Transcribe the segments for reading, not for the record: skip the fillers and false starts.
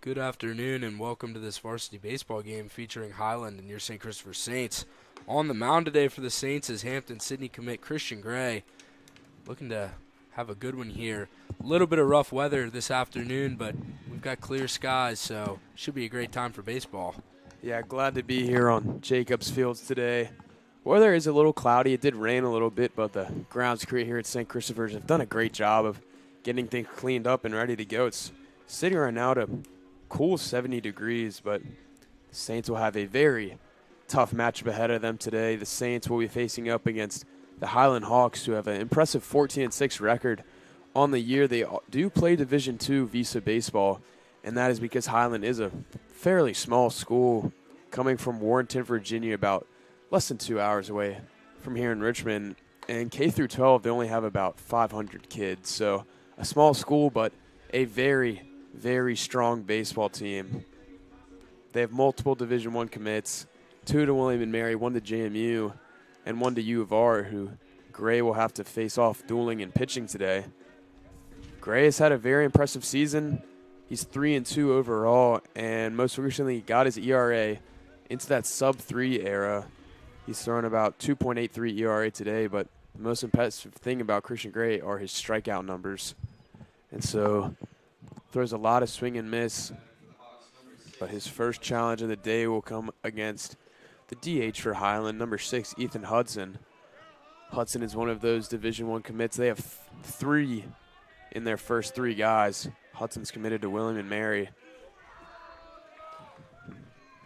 Good afternoon and welcome to this varsity baseball game featuring Highland and your St. Christopher Saints. On the mound today for the Saints is Hampton-Sydney commit Christian Gray. Looking to have a good one here. A little bit of rough weather this afternoon, but we've got clear skies, so should be a great time for baseball. Yeah, glad to be here on Jacobs Fields today. Weather is a little cloudy. It did rain a little bit, but the grounds crew here at St. Christopher's have done a great job of getting things cleaned up and ready to go. It's sitting right now to cool 70 degrees, but the Saints will have a very tough matchup ahead of them today. The Saints will be facing up against the Highland Hawks, who have an impressive 14-6 record on the year. They do play Division II Visa baseball, and that is because Highland is a fairly small school coming from Warrenton, Virginia, about less than 2 hours away from here in Richmond. And K through 12, they only have about 500 kids. So a small school, but a very, very strong baseball team. They have multiple Division I commits, 2 to William & Mary, 1 to JMU, and 1 to U of R, who Gray will have to face off dueling and pitching today. Gray has had a very impressive season. He's 3-2 overall, and most recently got his ERA into that sub-3 era. He's thrown about 2.83 ERA today, but the most impressive thing about Christian Gray are his strikeout numbers. And so throws a lot of swing and miss, but his first challenge of the day will come against the DH for Highland, number 6, Ethan Hudson. Hudson is one of those Division I commits. They have 3 in their first 3 guys. Hudson's committed to William & Mary.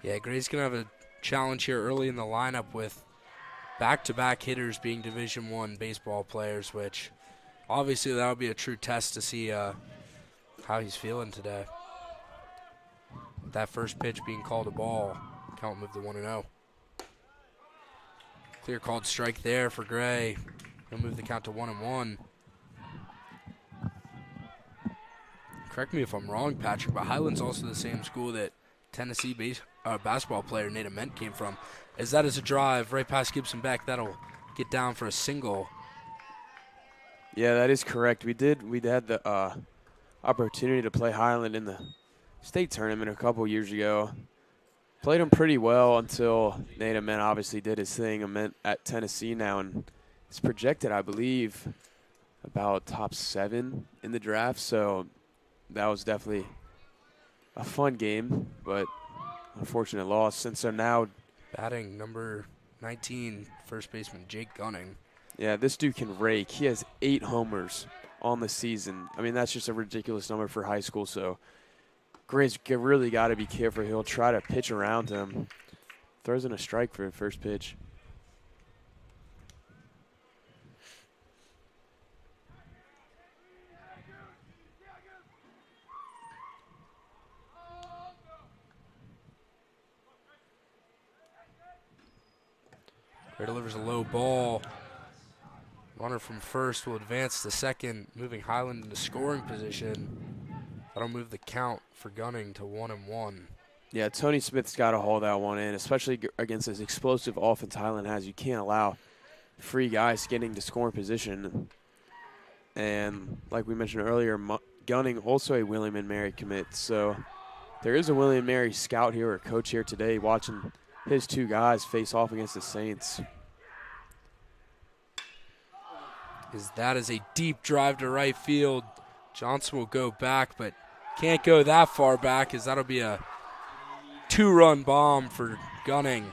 Yeah, Gray's going to have a challenge here early in the lineup with back-to-back hitters being Division I baseball players, which obviously that would be a true test to see how he's feeling today. With that first pitch being called a ball, count move to 1-0. Clear called strike there for Gray. He'll move the count to 1-1. Correct me if I'm wrong, Patrick, but Highland's also the same school that Tennessee basketball player Nate Ament came from. As that is a drive right past Gibson Beck, that'll get down for a single. Yeah, that is correct. We had the opportunity to play Highland in the state tournament a couple years ago. Played him pretty well until Nate Ament obviously did his thing. Ament at Tennessee now, and it's projected, I believe, about top 7 in the draft. So that was definitely a fun game, but unfortunate loss. And so now batting number 19, first baseman Jake Gunning. Yeah, this dude can rake. He has 8 homers on the season. I mean, that's just a ridiculous number for high school. So Gray's really got to be careful. He'll try to pitch around him. Throws in a strike for the first pitch. Gray delivers a low ball. Runner from first will advance to second, moving Highland into scoring position. That'll move the count for Gunning to 1-1. Yeah, Tony Smith's got to hold that one in, especially against this explosive offense Highland has. You can't allow free guys getting to scoring position. And like we mentioned earlier, Gunning also a William & Mary commit. So there is a William & Mary scout here or coach here today watching his 2 guys face off against the Saints. That is a deep drive to right field. Johnson will go back, but can't go that far back as that'll be a 2-run bomb for Gunning.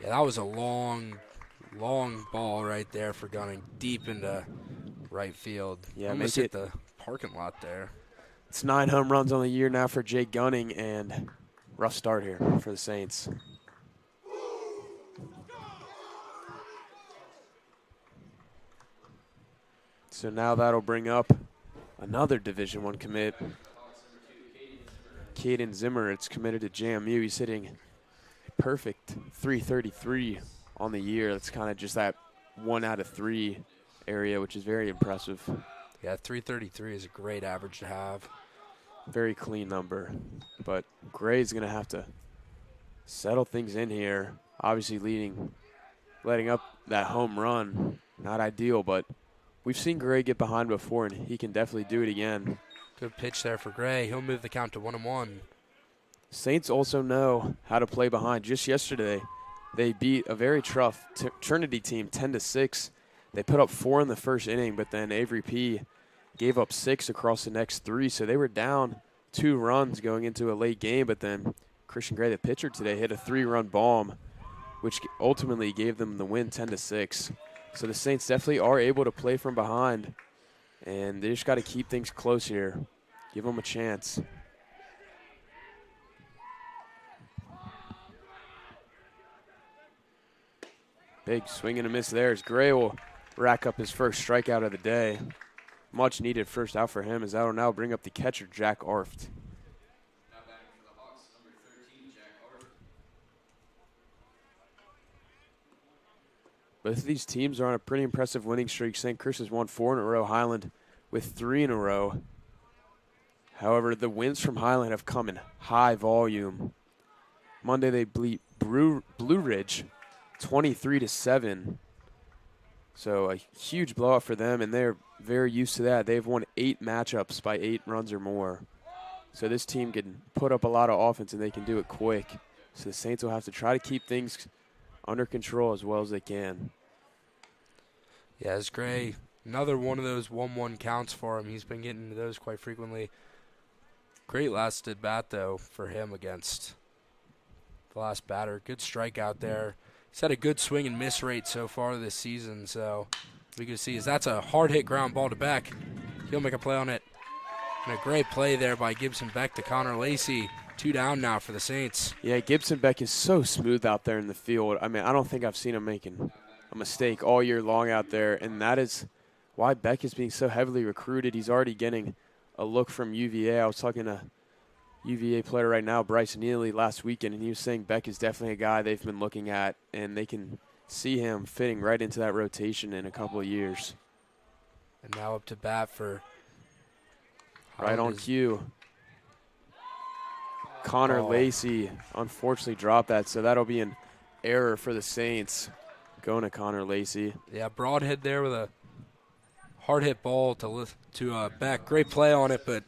Yeah, that was a long ball right there for Gunning, deep into right field. Yeah, almost hit the parking lot there. It's 9 home runs on the year now for Jake Gunning, and rough start here for the Saints. So now that'll bring up another Division I commit. Caden Zimmer, it's committed to JMU. He's hitting a perfect 333 on the year. That's kind of just that 1 out of 3 area, which is very impressive. Yeah, 333 is a great average to have. Very clean number. But Gray's going to have to settle things in here. Obviously letting up that home run. Not ideal, but we've seen Gray get behind before, and he can definitely do it again. Good pitch there for Gray. He'll move the count to 1-1. Saints also know how to play behind. Just yesterday, they beat a very tough Trinity team 10-6. They put up 4 in the first inning, but then Avery P. gave up 6 across the next 3. So they were down 2 runs going into a late game, but then Christian Gray, the pitcher today, hit a 3-run bomb, which ultimately gave them the win 10-6. So the Saints definitely are able to play from behind, and they just got to keep things close here. Give them a chance. Big swing and a miss there as Gray will rack up his first strikeout of the day. Much needed first out for him as that will now bring up the catcher, Jack Arft. Both of these teams are on a pretty impressive winning streak. St. Chris has won 4 in a row, Highland with 3 in a row. However, the wins from Highland have come in high volume. Monday they beat Blue Ridge 23-7. So a huge blowout for them, and they're very used to that. They've won 8 matchups by 8 runs or more. So this team can put up a lot of offense, and they can do it quick. So the Saints will have to try to keep things under control as well as they can. Yeah, it's Gray. Another one of those 1-1 counts for him. He's been getting into those quite frequently. Great last at bat, though, for him against the last batter. Good strikeout there. He's had a good swing and miss rate so far this season, so we can see that's a hard-hit ground ball to Beck. He'll make a play on it. And a great play there by Gibson Beck to Connor Lacey. 2 down now for the Saints. Yeah, Gibson Beck is so smooth out there in the field. I mean, I don't think I've seen him making a mistake all year long out there, and that is why Beck is being so heavily recruited. He's already getting a look from UVA. I was talking to UVA player right now, Bryce Neely, last weekend, and he was saying Beck is definitely a guy they've been looking at, and they can see him fitting right into that rotation in a couple of years. And now up to bat for right on cue. Connor Lacey unfortunately dropped that, so that'll be an error for the Saints. Going to Connor Lacey. Yeah, broadhead there with a hard hit ball to Beck. Great play on it, but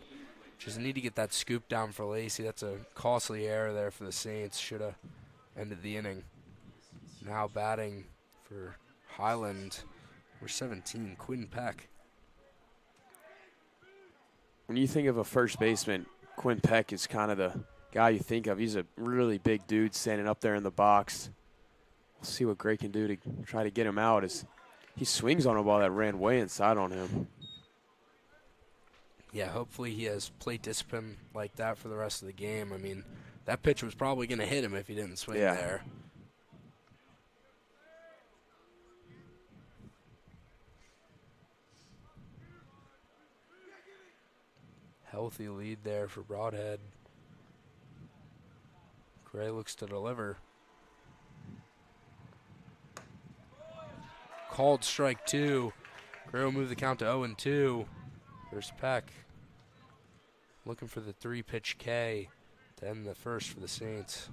just need to get that scoop down for Lacey. That's a costly error there for the Saints. Should have ended the inning. Now batting for Highland, number 17, Quinn Peck. When you think of a first baseman, Quinn Peck is kind of the guy you think of. He's a really big dude standing up there in the box. We'll see what Gray can do to try to get him out as he swings on a ball that ran way inside on him. Yeah, hopefully he has plate discipline like that for the rest of the game. I mean, that pitch was probably going to hit him if he didn't swing there. Healthy lead there for Broadhead. Gray looks to deliver. Called strike 2. Gray will move the count to 0-2. There's Peck. Looking for the 3-pitch K to end the first for the Saints.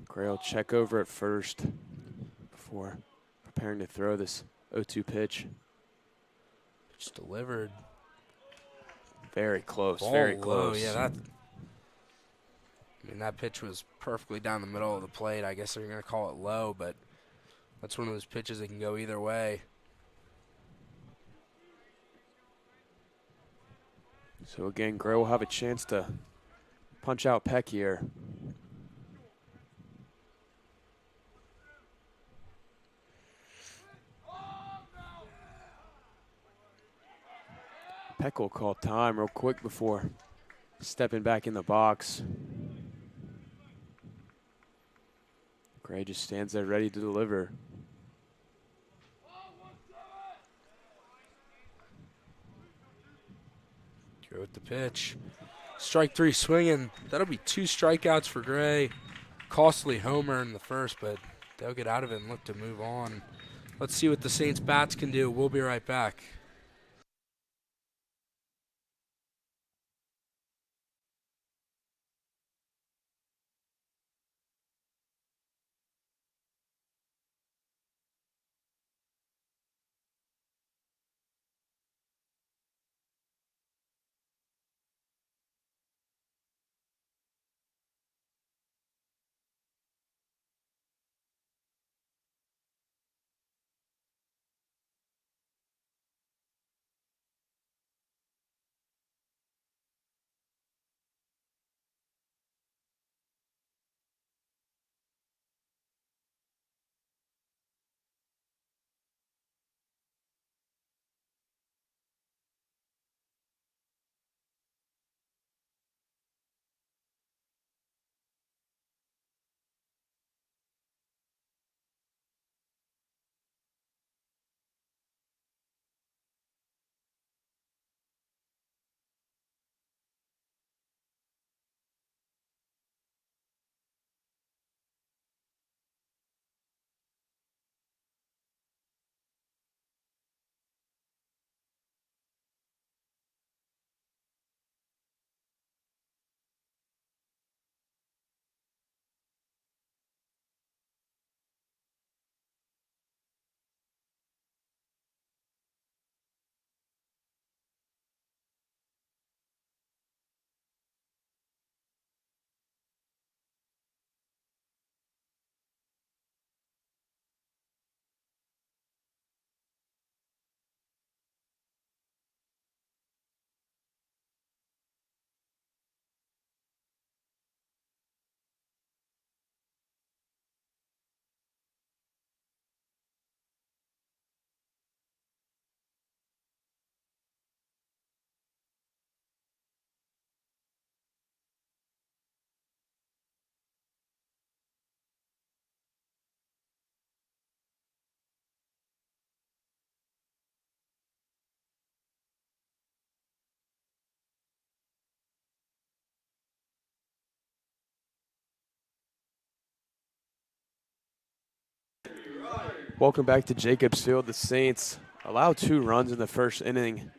Gray will check over at first before preparing to throw this 0-2 pitch. Just delivered. Very close, Ball very low. close. Yeah, that pitch was perfectly down the middle of the plate. I guess they're going to call it low, but that's one of those pitches that can go either way. So again, Gray will have a chance to punch out Peck here. Peck will call time real quick before stepping back in the box. Gray just stands there ready to deliver. Go with the pitch. Strike 3 swinging. That'll be 2 strikeouts for Gray. Costly homer in the first, but they'll get out of it and look to move on. Let's see what the Saints bats can do. We'll be right back. Welcome back to Jacobs Field. The Saints allowed 2 runs in the first inning,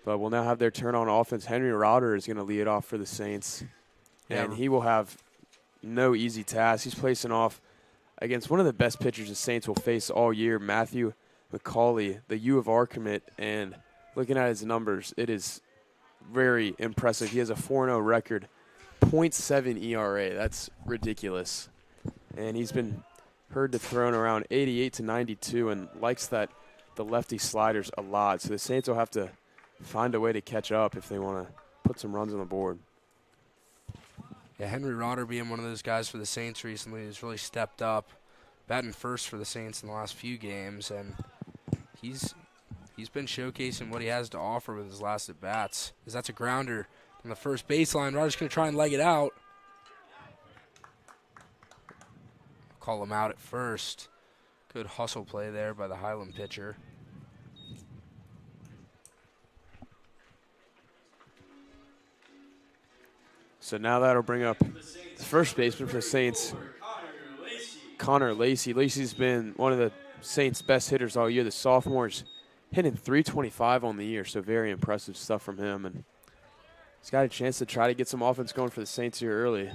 but will now have their turn on offense. Henry Rodder is going to lead it off for the Saints, and he will have no easy task. He's placing off against one of the best pitchers the Saints will face all year, Matthew McCauley, the U of R commit, and looking at his numbers, it is very impressive. He has a 4-0 record, .7 ERA. That's ridiculous. And he's been heard to thrown around 88 to 92 and likes the lefty sliders a lot. So the Saints will have to find a way to catch up if they want to put some runs on the board. Yeah, Henry Rodder being one of those guys for the Saints recently has really stepped up, batting first for the Saints in the last few games, and he's been showcasing what he has to offer with his last at-bats. As that's a grounder on the first baseline. Rodder's going to try and leg it out. Call him out at first. Good hustle play there by the Highland pitcher. So now that'll bring up the first baseman for the Saints, Connor Lacey. Lacey's been one of the Saints' best hitters all year. The sophomore's hitting .325 on the year, so very impressive stuff from him. And he's got a chance to try to get some offense going for the Saints here early.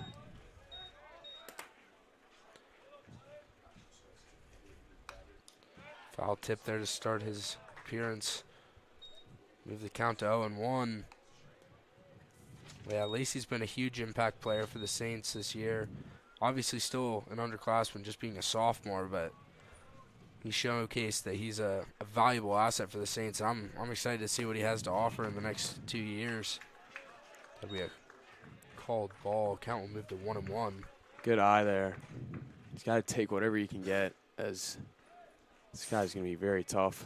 Foul tip there to start his appearance. Move the count to 0-1. Yeah, Lacey's been a huge impact player for the Saints this year. Obviously still an underclassman just being a sophomore, but he showcased that he's a valuable asset for the Saints. I'm excited to see what he has to offer in the next 2 years. That'll be a called ball. Count will move to 1-1. Good eye there. He's got to take whatever he can get, as this guy's going to be very tough.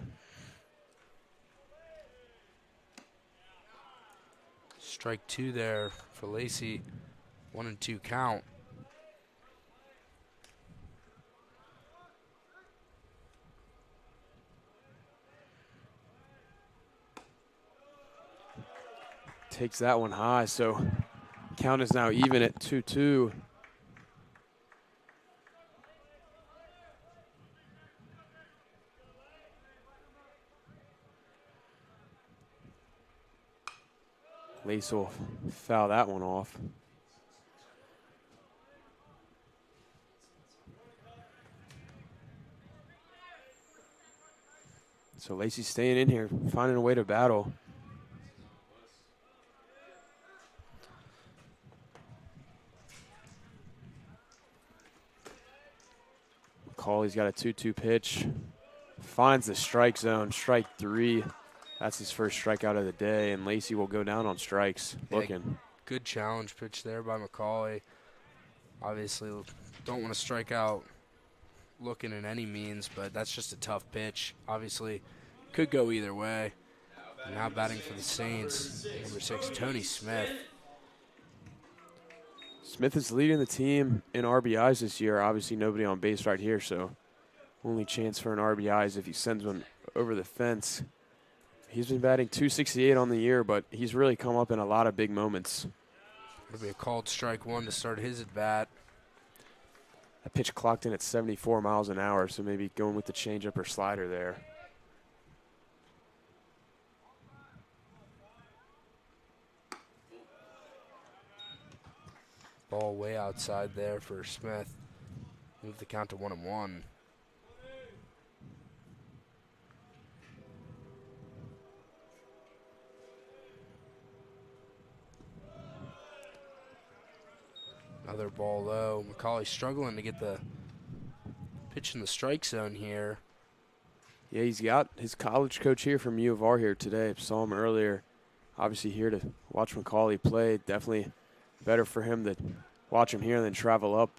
Strike 2 there for Lacey. 1-2 count. Takes that one high, so count is now even at 2-2. Lace will foul that one off. So Lacey's staying in here, finding a way to battle. McCauley's got a 2-2 pitch. Finds the strike zone, strike 3. That's his first strikeout of the day, and Lacey will go down on strikes. Looking. Good challenge pitch there by McCauley. Obviously, don't want to strike out looking in any means, but that's just a tough pitch. Obviously, could go either way. Now batting for the Saints, number 6, Tony Smith. Smith is leading the team in RBIs this year. Obviously, nobody on base right here, so only chance for an RBI is if he sends one over the fence. He's been batting .268 on the year, but he's really come up in a lot of big moments. It'll be a called strike 1 to start his at-bat. That pitch clocked in at 74 miles an hour, so maybe going with the changeup or slider there. Ball way outside there for Smith. Move the count to 1-1. Another ball low. McCauley struggling to get the pitch in the strike zone here. Yeah, he's got his college coach here from U of R here today. Saw him earlier. Obviously here to watch McCauley play. Definitely better for him to watch him here than travel up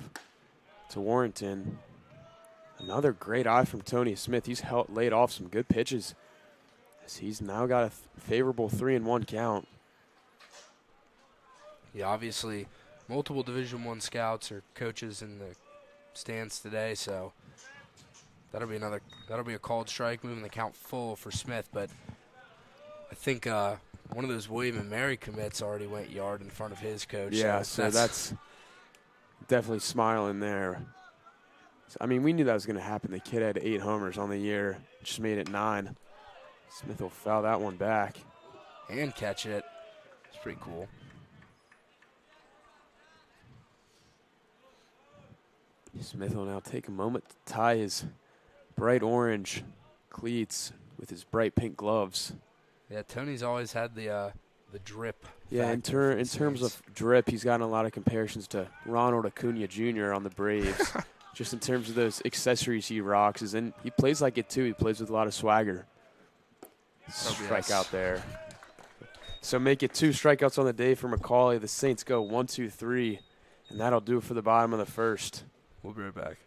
to Warrenton. Another great eye from Tony Smith. He's laid off some good pitches, as he's now got a favorable 3-1 count. Yeah, obviously multiple Division I scouts or coaches in the stands today, so that'll be a called strike, moving the count full for Smith. But I think one of those William and Mary commits already went yard in front of his coach. Yeah, so that's definitely smiling there. So, I mean, we knew that was going to happen. The kid had 8 homers on the year, just made it 9. Smith will foul that one back. And catch it. It's pretty cool. Smith will now take a moment to tie his bright orange cleats with his bright pink gloves. Yeah, Tony's always had the drip. Yeah, in terms of drip, he's gotten a lot of comparisons to Ronald Acuna Jr. on the Braves. Just in terms of those accessories he rocks, and he plays like it too. He plays with a lot of swagger. Strikeout there. So make it 2 strikeouts on the day for McCauley. The Saints go 1, 2, 3, and that'll do it for the bottom of the first. We'll be right back.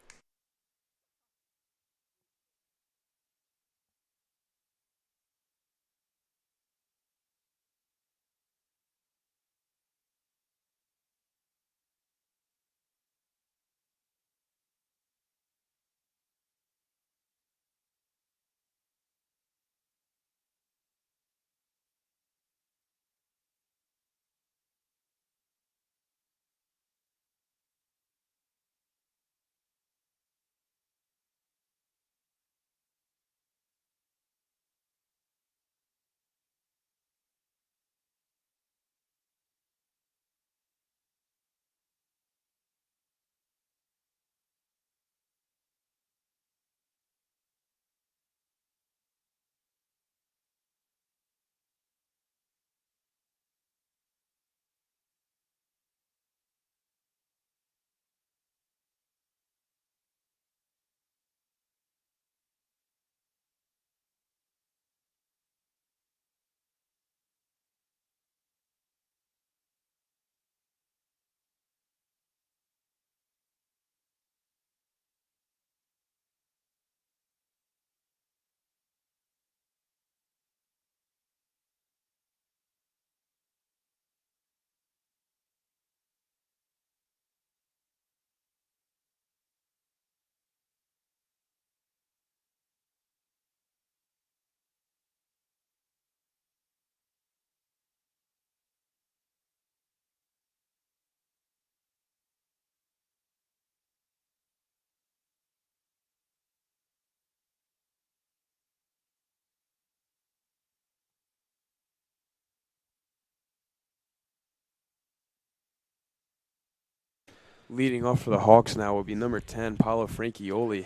Leading off for the Hawks now will be number 10, Paolo Franchioli,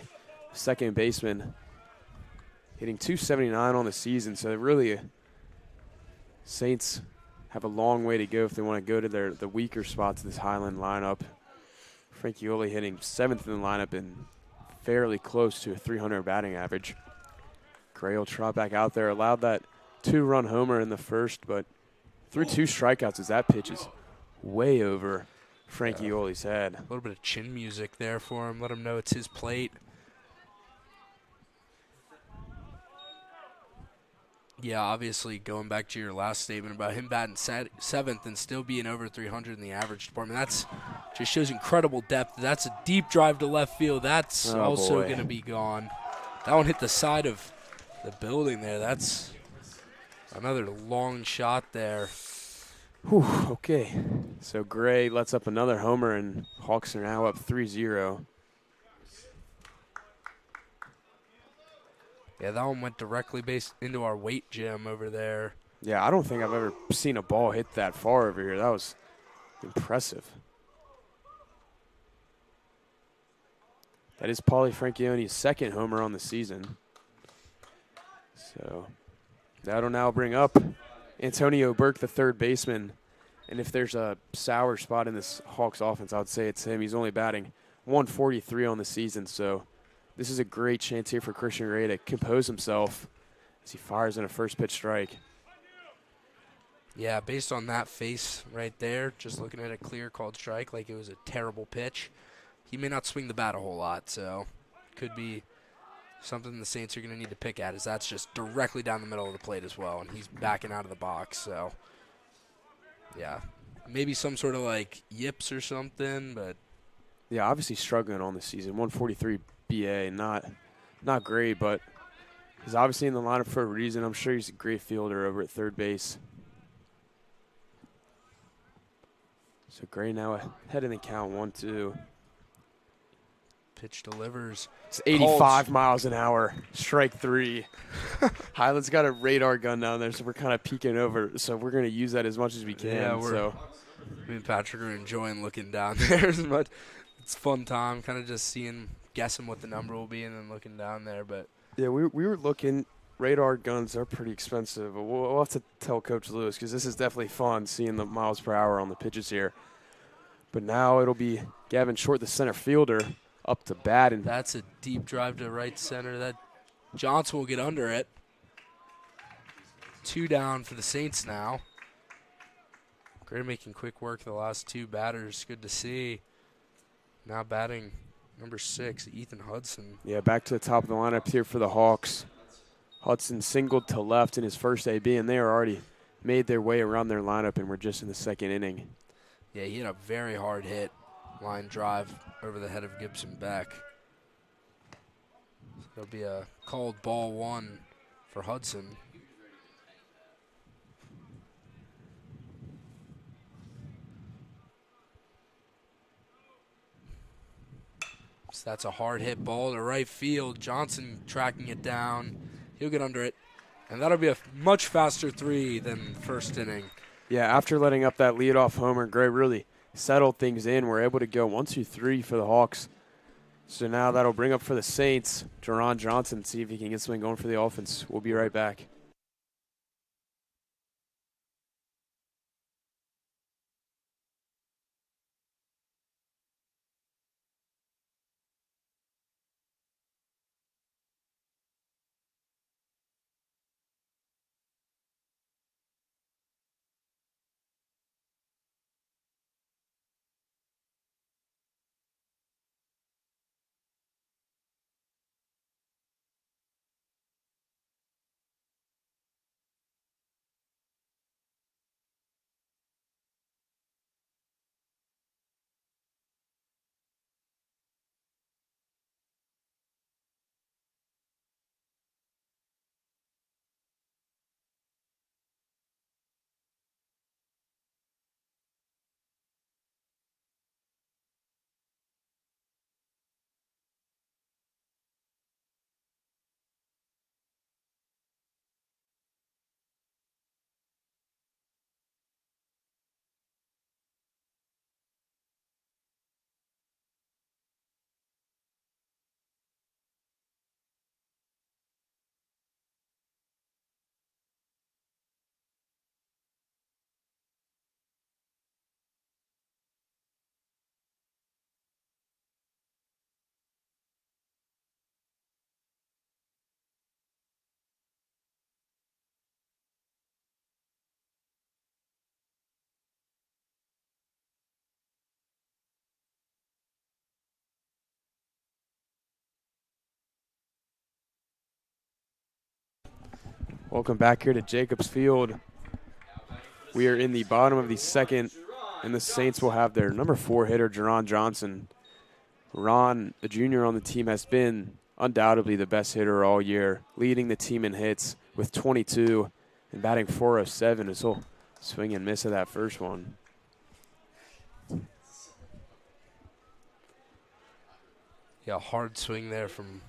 second baseman, hitting .279 on the season. So really, Saints have a long way to go if they want to go to the weaker spots of this Highland lineup. Franchioli hitting 7th in the lineup and fairly close to a .300 batting average. Gray will trot back out there, allowed that 2-run homer in the first, but threw 2 strikeouts as that pitch is way over Franchioli's head. A little bit of chin music there for him. Let him know it's his plate. Yeah, obviously going back to your last statement about him batting 7th and still being over 300 in the average department, that's just shows incredible depth. That's a deep drive to left field. That's also going to be gone. That one hit the side of the building there. That's another long shot there. Whew, okay. So Gray lets up another homer, and Hawks are now up 3-0. Yeah, that one went directly into our weight gym over there. Yeah, I don't think I've ever seen a ball hit that far over here. That was impressive. That is Paulie Franchioni's second homer on the season. So that'll now bring up Antonio Burke, the third baseman. And if there's a sour spot in this Hawks offense, I would say it's him. He's only batting .143 on the season. So this is a great chance here for Christian Ray to compose himself as he fires in a first pitch strike. Yeah, based on that face right there, just looking at a clear called strike like it was a terrible pitch, he may not swing the bat a whole lot. So could be something the Saints are going to need to pick at, is that's just directly down the middle of the plate as well, and he's backing out of the box. So, yeah, maybe some sort of like yips or something, but yeah, obviously struggling on the season. 143 BA, not great, but he's obviously in the lineup for a reason. I'm sure he's a great fielder over at third base. So Gray now ahead in the count, 1-2. Pitch delivers. It's 85 miles an hour, strike 3. Highland's got a radar gun down there, so we're kind of peeking over. So we're going to use that as much as we can. Yeah, me and Patrick are enjoying looking down there as much. It's a fun time, kind of just guessing what the number will be and then looking down there. But yeah, we were looking. Radar guns are pretty expensive. We'll have to tell Coach Lewis because this is definitely fun seeing the miles per hour on the pitches here. But now it'll be Gavin Short, the center fielder, up to bat. And that's a deep drive to right center. That Johnson will get under it. 2 down for the Saints now. Gray making quick work of the last 2 batters. Good to see. Now batting number 6, Ethan Hudson. Yeah, back to the top of the lineup here for the Hawks. Hudson singled to left in his first AB, and they are already made their way around their lineup, and we're just in the 2nd inning. Yeah, he had a very hard hit, line drive over the head of Gibson Beck. So it'll be a called ball 1 for Hudson. So that's a hard hit ball to right field. Johnson tracking it down. He'll get under it. And that'll be a much faster 3 than first inning. Yeah, after letting up that leadoff homer, Gray really settled things in. We're able to go 1, 2, 3 for the Hawks. So now that'll bring up for the Saints, Jerron Johnson, see if he can get something going for the offense. We'll be right back. Welcome back here to Jacobs Field. We are in the bottom of the 2nd, and the Saints will have their number 4 hitter, Jerron Johnson. Ron, a junior on the team, has been undoubtedly the best hitter all year, leading the team in hits with 22 and batting .407 as he'll swing and miss at that first one. Yeah, hard swing there from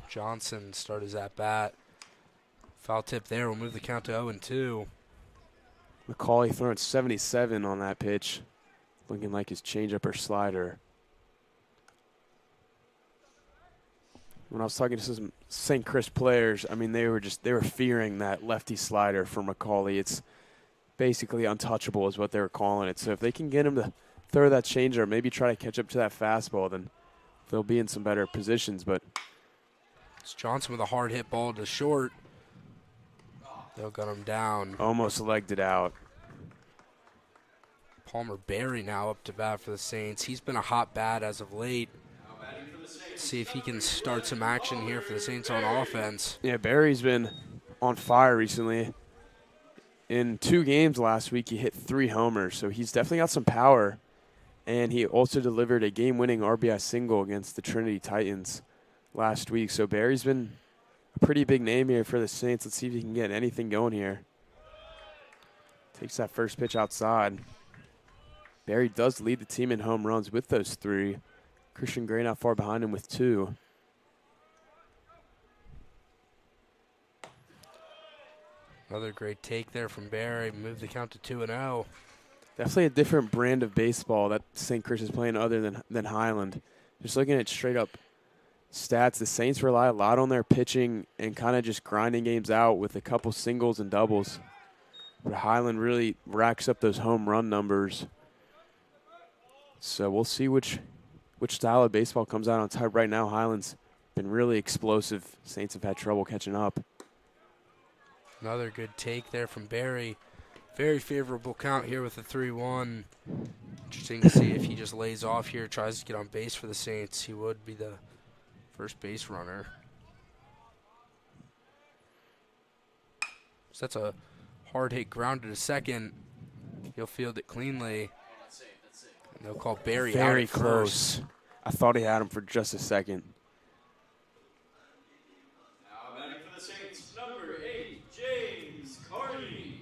Johnson. Start his at-bat. Foul tip there will move the count to 0-2. McCauley throwing 77 on that pitch, looking like his changeup or slider. When I was talking to some St. Chris players, I mean, they were fearing that lefty slider for McCauley. It's basically untouchable is what they were calling it. So if they can get him to throw that changeup, maybe try to catch up to that fastball, then they'll be in some better positions. But it's Johnson with a hard hit ball to short. They'll gun him down. Almost legged it out. Palmer Berry now up to bat for the Saints. He's been a hot bat as of late. See if he can start some action here for the Saints on offense. Yeah, Berry's been on fire recently. In 2 games last week, he hit 3 homers, so he's definitely got some power. And he also delivered a game-winning RBI single against the Trinity Titans last week. So Berry's been a pretty big name here for the Saints. Let's see if he can get anything going here. Takes that first pitch outside. Berry does lead the team in home runs with those 3. Christian Gray not far behind him with 2. Another great take there from Barry. Move the count to 2-0. Definitely a different brand of baseball that St. Chris is playing other than Highland. Just looking at straight up stats, the Saints rely a lot on their pitching and kind of just grinding games out with a couple singles and doubles. But Highland really racks up those home run numbers. So we'll see which style of baseball comes out on top. Right now, Highland's been really explosive. Saints have had trouble catching up. Another good take there from Barry. Very favorable count here with the 3-1. Interesting to see if he just lays off here, tries to get on base for the Saints. He would be the first base runner. So that's a hard hit grounded to second. He'll field it cleanly. And they'll call Barry out Very at close. first. I thought he had him for just a second. Now batting for the Saints, number 8, James Carney.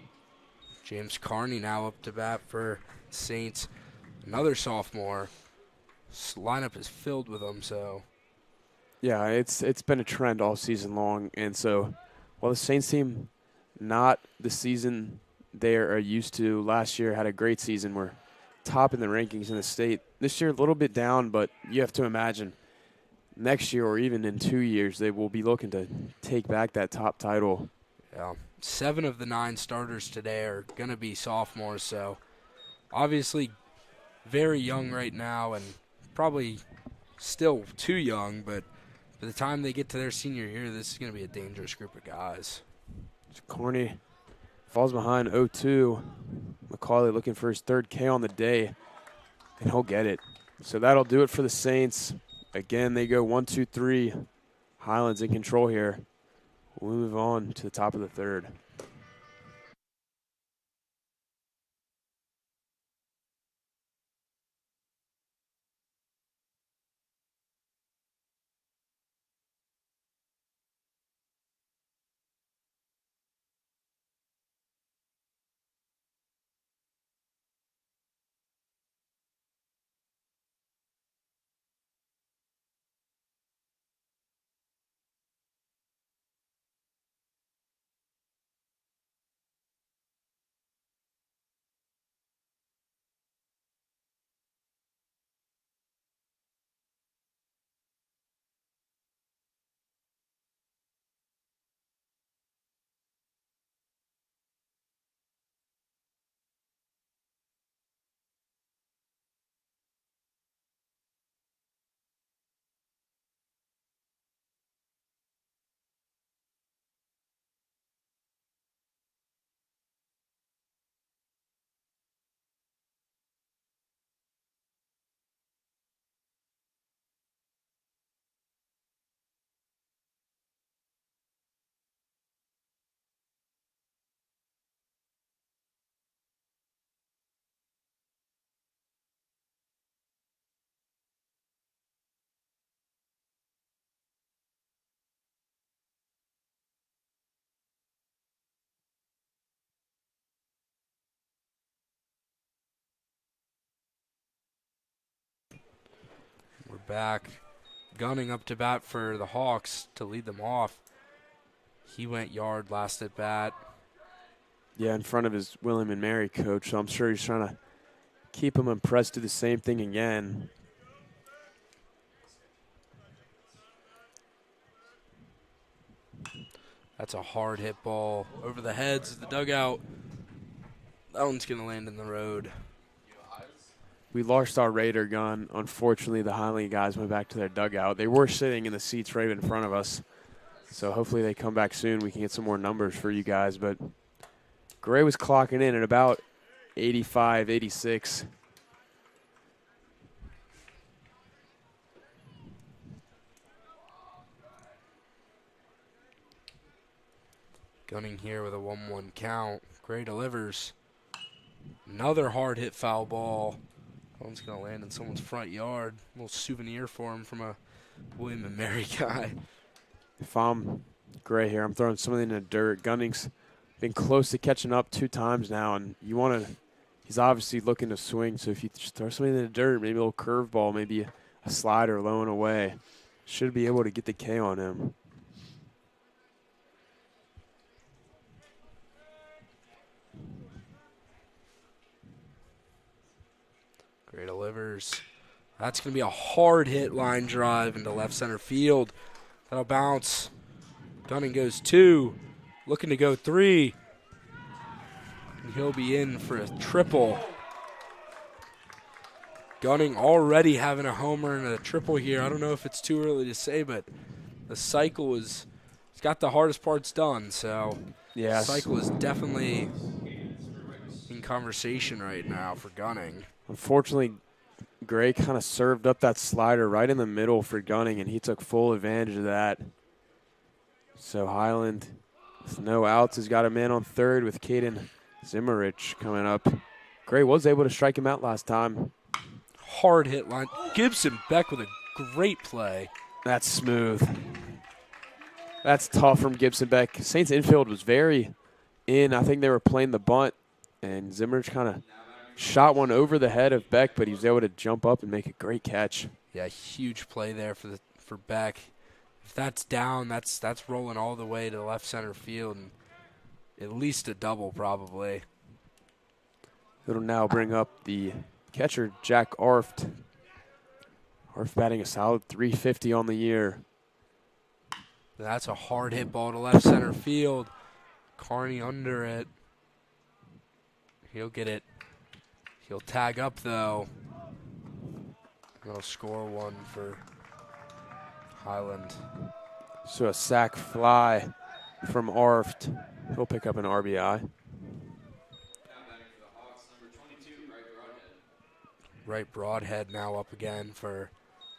James Carney now up to bat for Saints. Another sophomore. This lineup is filled with them, so. Yeah, it's been a trend all season long. And so while the Saints team, not the season they are used to, last year had a great season. We're top in the rankings in the state. This year a little bit down, but you have to imagine next year or even in 2 years they will be looking to take back that top title. Yeah. 7 of the 9 starters today are going to be sophomores, so obviously very young right now and probably still too young, but by the time they get to their senior year, this is going to be a dangerous group of guys. Carney falls behind 0-2. McCauley looking for his 3rd K on the day, and he'll get it. So that'll do it for the Saints. Again, they go 1-2-3. Highland's in control here. We'll move on to the top of the 3rd. We're back. Gunning up to bat for the Hawks to lead them off. He went yard last at bat. Yeah, in front of his William and Mary coach, so I'm sure he's trying to keep him impressed, do the same thing again. That's a hard hit ball over the heads of the dugout. That one's going to land in the road. We lost our Raider gun. Unfortunately, the Highland guys went back to their dugout. They were sitting in the seats right in front of us. So hopefully they come back soon. We can get some more numbers for you guys. But Gray was clocking in at about 85, 86. Gunning here with a 1-1 count. Gray delivers. Another hard hit foul ball. That one's going to land in someone's front yard. A little souvenir for him from a William and Mary guy. If I'm Gray here, I'm throwing something in the dirt. Gunning's been close to catching up 2 times now, and you want to – he's obviously looking to swing. So if you just throw something in the dirt, maybe a little curveball, maybe a slider low and away. Should be able to get the K on him. Gray delivers. That's going to be a hard hit line drive into left center field. That'll bounce. Gunning goes 2. Looking to go 3. And he'll be in for a triple. Gunning already having a homer and a triple here. I don't know if it's too early to say, but the cycle is, it's got the hardest parts done. So Yes. the cycle is definitely in conversation right now for Gunning. Unfortunately, Gray kind of served up that slider right in the middle for Gunning, and he took full advantage of that. So Highland, with no outs, has got a man on third with Caden Zimmerich coming up. Gray was able to strike him out last time. Hard hit line. Gibson Beck with a great play. That's smooth. That's tough from Gibson Beck. Saints infield was very in. I think they were playing the bunt, and Zimmerich kind of shot one over the head of Beck, but he was able to jump up and make a great catch. Yeah, huge play there for Beck. If that's down, that's rolling all the way to left center field, and at least a double probably. It'll now bring up the catcher, Jack Arft. Arft batting a solid .350 on the year. That's a hard hit ball to left center field. Carney under it. He'll get it. He'll tag up though. He'll score one for Highland. So a sac fly from Arft. He'll pick up an RBI. Right Broadhead now up again for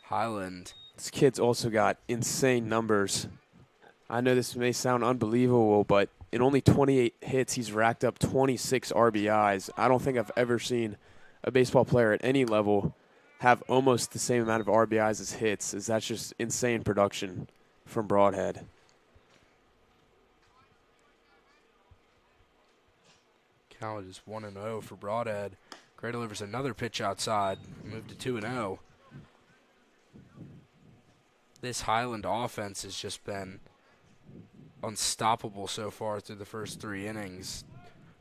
Highland. This kid's also got insane numbers. I know this may sound unbelievable, but in only 28 hits, he's racked up 26 RBIs. I don't think I've ever seen a baseball player at any level have almost the same amount of RBIs as hits. That's just insane production from Broadhead. Count is 1-0 for Broadhead. Gray delivers another pitch outside. Moved to 2-0. This Highland offense has just been unstoppable so far through the first 3 innings.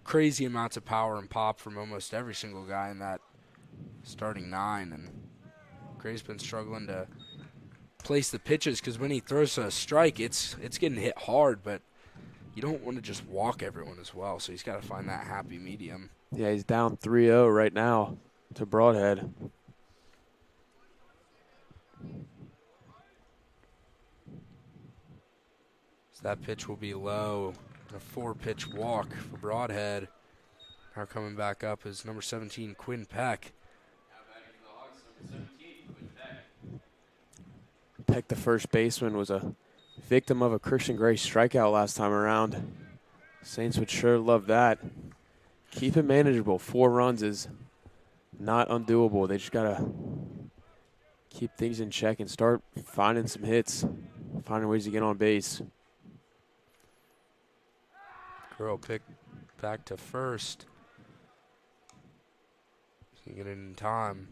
Crazy amounts of power and pop from almost every single guy in that starting 9. And Gray's been struggling to place the pitches because when he throws a strike, it's getting hit hard, but you don't want to just walk everyone as well, so he's got to find that happy medium. Yeah, he's down 3-0 right now to Broadhead. So that pitch will be low. A 4-pitch walk for Broadhead. Now coming back up is number 17, Quinn Peck. Peck, the first baseman, was a victim of a Christian Gray strikeout last time around. Saints would sure love that. Keep it manageable. 4 runs is not undoable. They just got to keep things in check and start finding some hits, finding ways to get on base. Girl pick back to first. Can get it in time.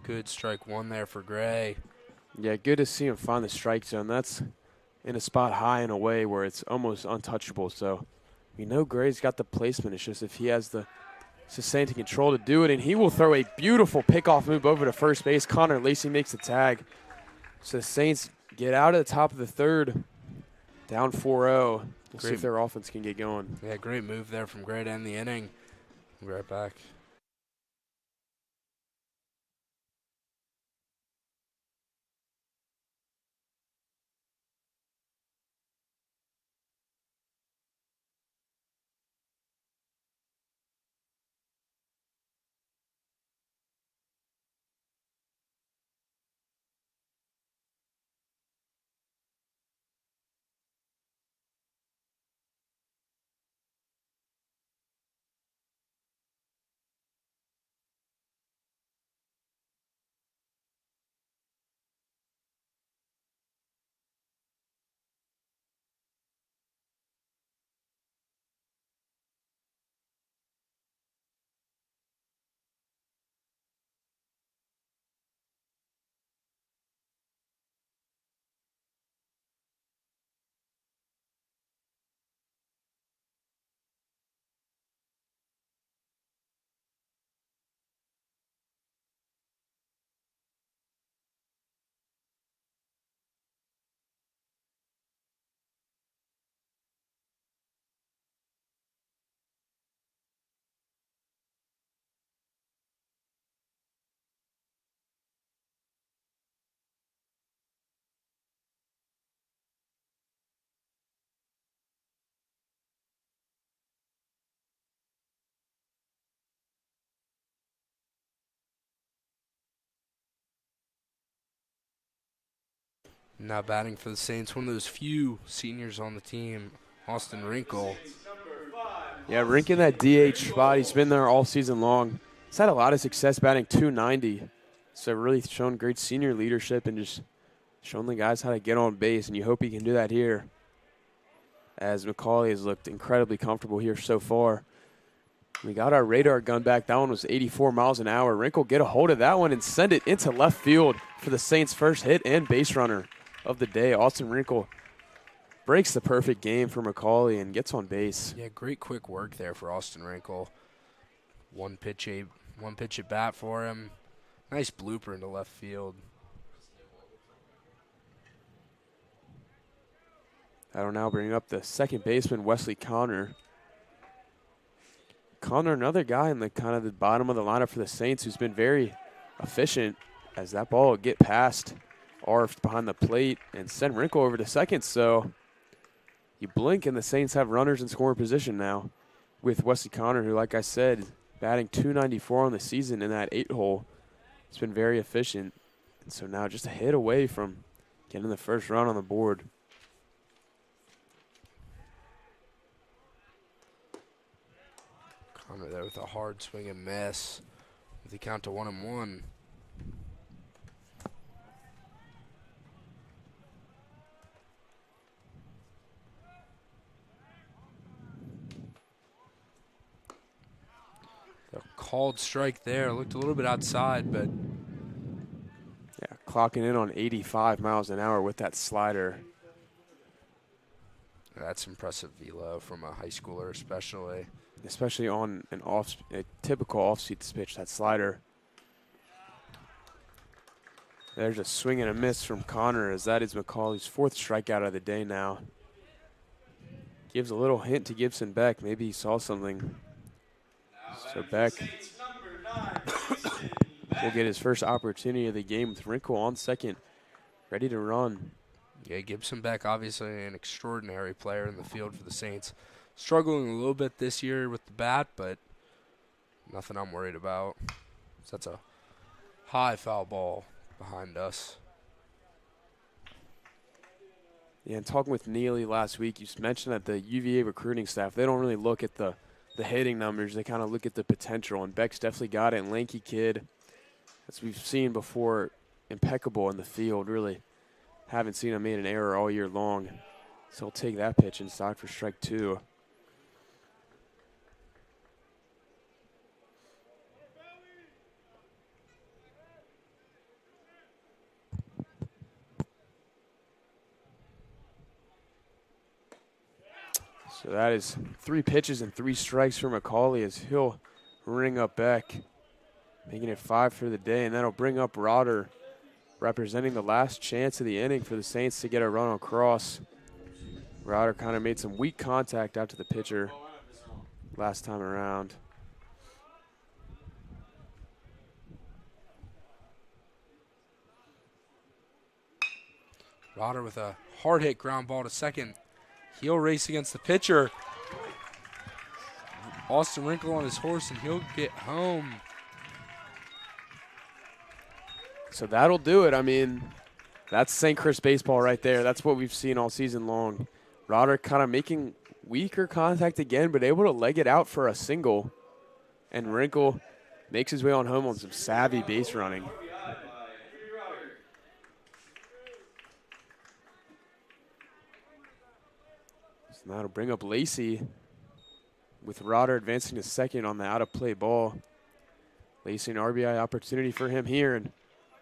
Good strike 1 there for Gray. Yeah, good to see him find the strike zone. That's in a spot high and away where it's almost untouchable. So we know Gray's got the placement. It's just if he has the sustained control to do it, and he will throw a beautiful pickoff move over to first base. Connor Lacey makes the tag. So the Saints get out at the top of the 3rd, down 4-0. We'll see if their offense can get going. Yeah, great move there from Gray to end the inning. We'll be right back. Now batting for the Saints, one of those few seniors on the team, Austin Wrinkle. Yeah, Rink in that DH spot. He's been there all season long. He's had a lot of success batting .290. So really shown great senior leadership and just showing the guys how to get on base. And you hope he can do that here, as McCauley has looked incredibly comfortable here so far. We got our radar gun back. That one was 84 miles an hour. Wrinkle get a hold of that one and send it into left field for the Saints' first hit and base runner of the day. Austin Wrinkle breaks the perfect game for McCauley and gets on base. Yeah, great quick work there for Austin Wrinkle. One pitch at bat for him. Nice blooper into left field. That'll now bring up the second baseman, Wesley Connor. Connor, another guy in the kind of the bottom of the lineup for the Saints, who's been very efficient as that ball would get past Arft behind the plate and send Wrinkle over to second. So you blink and the Saints have runners in scoring position now with Wesley Connor, who, like I said, batting .294 on the season in that 8-hole. It's been very efficient. And so now just a hit away from getting the first run on the board. Connor there with a hard swing and miss with the count to 1-1. The called strike there. Looked a little bit outside, but Yeah, clocking in on 85 miles an hour with that slider. that's impressive velo from a high schooler especially. Especially on a typical off-speed pitch, that slider. There's a swing and a miss from Connor, as that is McCauley's fourth strikeout of the day now. Gives a little hint to Gibson Beck. Maybe he saw something. So Beck will get his first opportunity of the game with Wrinkle on second, ready to run. Yeah, Gibson Beck, obviously an extraordinary player in the field for the Saints. Struggling a little bit this year with the bat, but nothing I'm worried about. So that's a high foul ball behind us. Yeah, and talking with Neely last week, you mentioned that the UVA recruiting staff, they don't really look at the hitting numbers. They kind of look at the potential, and Beck's definitely got it. And lanky kid, as we've seen before, impeccable in the field. Really haven't seen him make an error all year long. So he'll take that pitch inside for strike two. So that is 3 pitches and 3 strikes for McCauley as he'll ring up Beck, making it 5 for the day, and that'll bring up Rodder, representing the last chance of the inning for the Saints to get a run across. Rodder kind of made some weak contact out to the pitcher last time around. Rodder with a hard hit ground ball to second. He'll race against the pitcher. Austin Wrinkle on his horse, and he'll get home. So that'll do it. I mean, that's St. Chris baseball right there. That's what we've seen all season long. Rodder kind of making weaker contact again, but able to leg it out for a single. And Wrinkle makes his way on home on some savvy base running. So now it'll bring up Lacey with Rodder advancing to second on the out-of-play ball. Lacey, an RBI opportunity for him here, and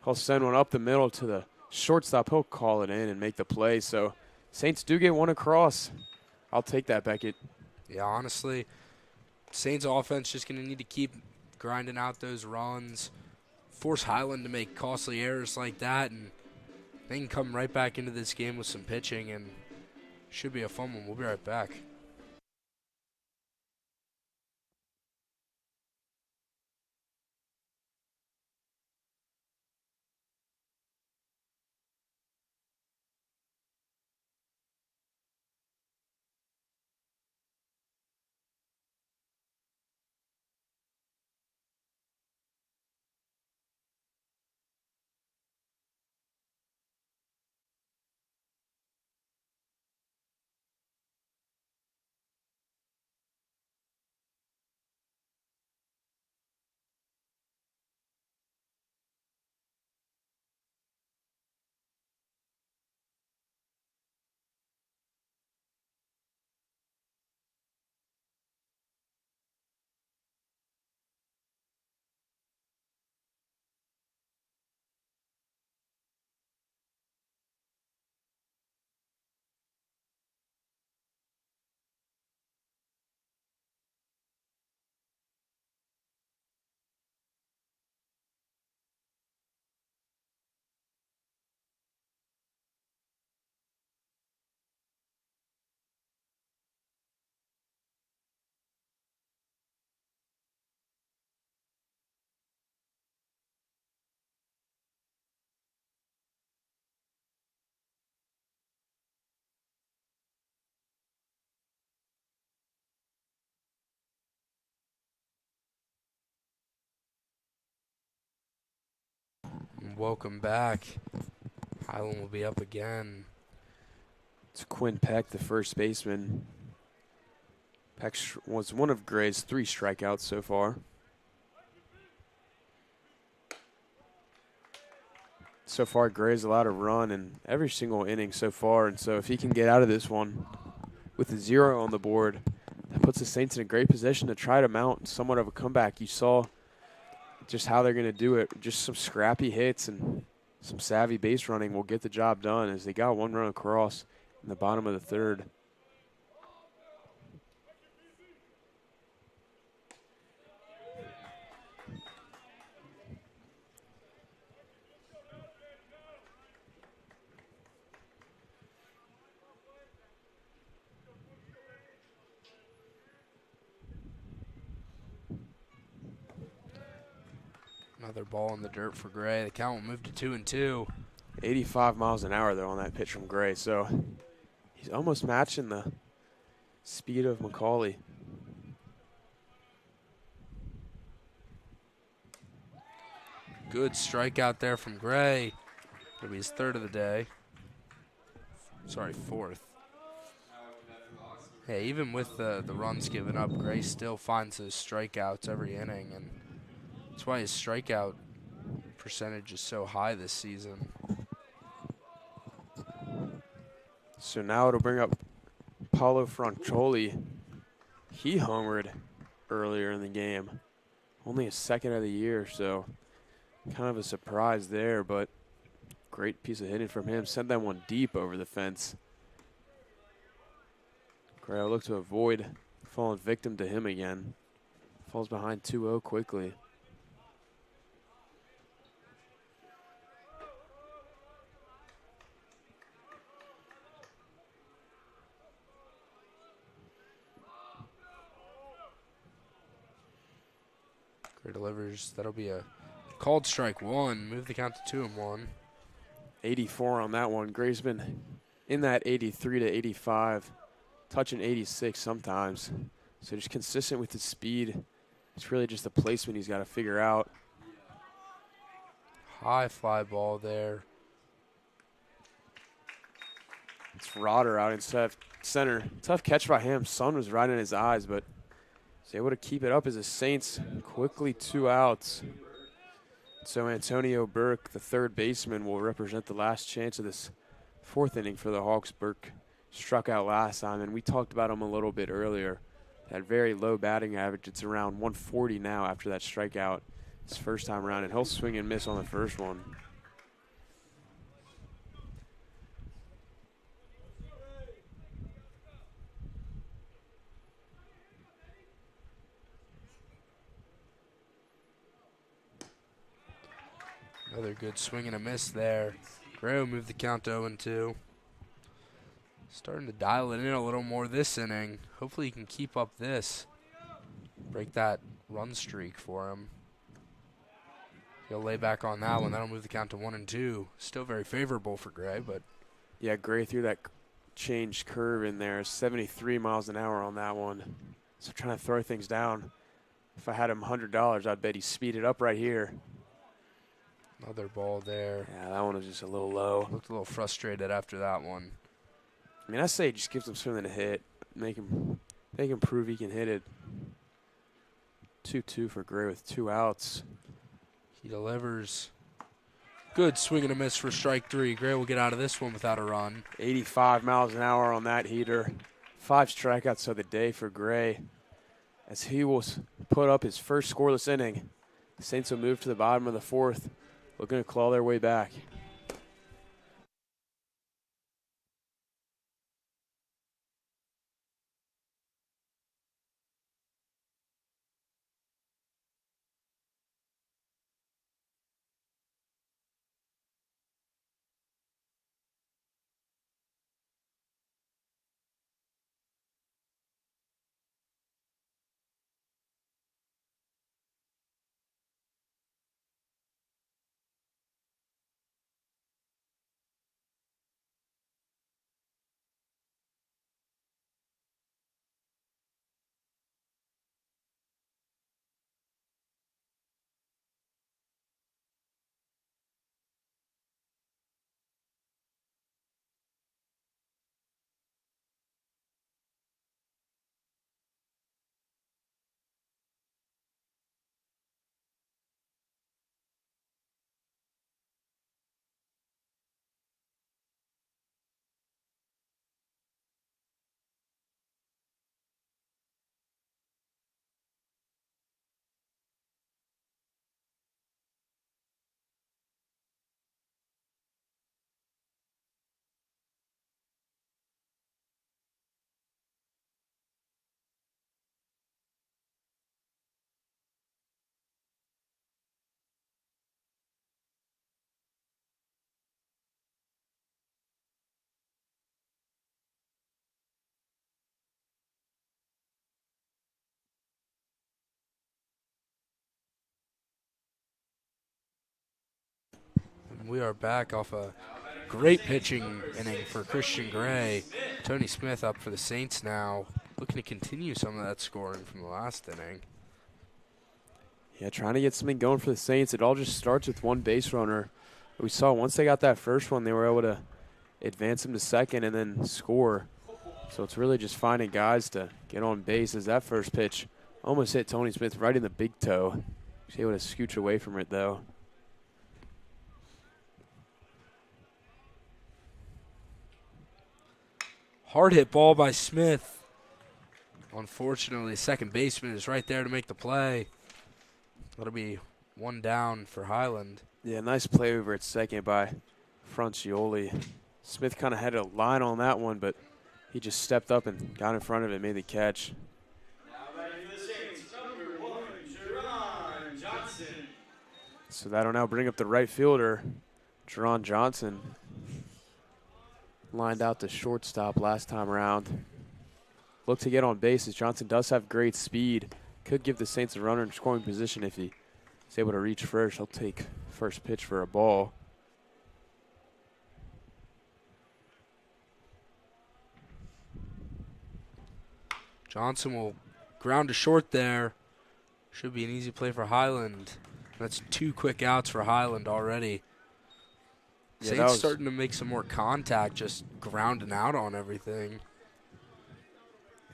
he'll send one up the middle to the shortstop. He'll call it in and make the play. So Saints do get one across. I'll take that, Beckett. Yeah, honestly, Saints offense just going to need to keep grinding out those runs, force Highland to make costly errors like that, and they can come right back into this game with some pitching, and should be a fun one. We'll be right back. welcome back. Highland will be up again. It's Quinn Peck, the first baseman. Peck was one of Gray's 3 strikeouts so far. So far, Gray's allowed a run in every single inning so far, and so if he can get out of this one with a 0 on the board, that puts the Saints in a great position to try to mount somewhat of a comeback. You saw just how they're going to do it. Just some scrappy hits and some savvy base running will get the job done, as they got 1 run across in the bottom of the 3rd. Another ball in the dirt for Gray. The count will move to 2-2. 85 miles an hour, though, on that pitch from Gray. So he's almost matching the speed of McCauley. Good strikeout there from Gray. It'll be his 3rd of the day. Sorry, 4th. Hey, even with the runs given up, Gray still finds those strikeouts every inning, and that's why his strikeout percentage is so high this season. So now it'll bring up Paulo Francioli. He homered earlier in the game. Only his 2nd of the year, so kind of a surprise there, but great piece of hitting from him. Sent that one deep over the fence. Gray will look to avoid falling victim to him again. Falls behind 2-0 quickly. Gray delivers. That'll be a called strike 1. Move the count to 2-1. 84 on that one. Gray's been in that 83 to 85, touching 86 sometimes. So just consistent with his speed. It's really just the placement he's got to figure out. High fly ball there. It's Rodder out in center. Tough catch by him. Sun was right in his eyes, but he's able to keep it up as the Saints quickly 2 outs. So Antonio Burke, the 3rd baseman, will represent the last chance of this 4th inning for the Hawks. Burke struck out last time, and we talked about him a little bit earlier. That very low batting average. It's around 140 now after that strikeout his first time around, and he'll swing and miss on the first one. Another good swing and a miss there. Gray will move the count to 0-2. Starting to dial it in a little more this inning. Hopefully he can keep up this. Break that run streak for him. He'll lay back on that one. That'll move the count to 1-2. Still very favorable for Gray, but Yeah, Gray threw that changed curve in there. 73 miles an hour on that one. So trying to throw things down. If I had him $100, I'd bet he'd speed it up right here. another ball there. Yeah, that one was just a little low. Looked a little frustrated after that one. I mean, I say just gives him something to hit. Make him prove he can hit it. 2-2 for Gray with 2 outs. He delivers. Good swing and a miss for strike 3. Gray will get out of this one without a run. 85 miles an hour on that heater. 5 strikeouts of the day for Gray, as he will put up his first scoreless inning. The Saints will move to the bottom of the 4th, looking to claw their way back. We are back off a great pitching inning for Christian Gray. Tony Smith up for the Saints now, looking to continue some of that scoring from the last inning. Yeah, trying to get something going for the Saints. It all just starts with one base runner. We saw once they got that first one, they were able to advance them to second and then score. So it's really just finding guys to get on base. As that first pitch almost hit Tony Smith right in the big toe. He's able to scooch away from it, though. Hard hit ball by Smith. Unfortunately, second baseman is right there to make the play. That'll be one down for Highland. Yeah, nice play over at second by Francioli. Smith kind of had a line on that one, but he just stepped up and got in front of it, made the catch. Now batting for the Saints, number 1, Jerron Johnson. So that'll now bring up the right fielder, Jerron Johnson. Lined out to shortstop last time around. Look to get on base as Johnson does have great speed. Could give the Saints a runner in scoring position if he is able to reach first. He'll take first pitch for a ball. Johnson will ground to short there. Should be an easy play for Highland. That's 2 quick outs for Highland already. Yeah, Saints starting to make some more contact, just grounding out on everything.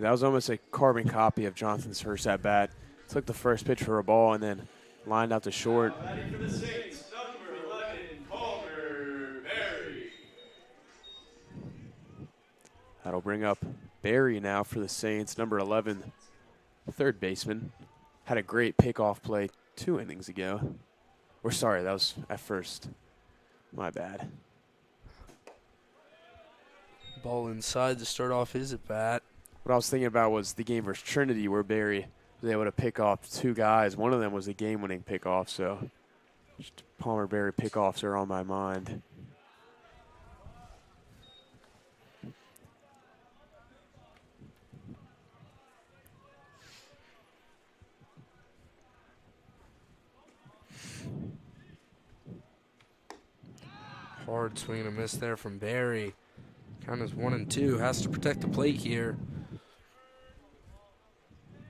That was almost a carbon copy of Johnson's first at-bat. Took the first pitch for a ball and then lined out to short. Now batting for the Saints, number 11, Palmer Berry. That'll bring up Barry now for the Saints, number 11, third baseman. Had a great pickoff play 2 innings ago. Or sorry, that was at first. My bad. Ball inside to start off his at-bat. What I was thinking about was the game versus Trinity where Barry was able to pick off 2 guys. One of them was a game-winning pickoff, so just Palmer Barry pickoffs are on my mind. Hard swing and a miss there from Barry. Count is 1-2. Has to protect the plate here.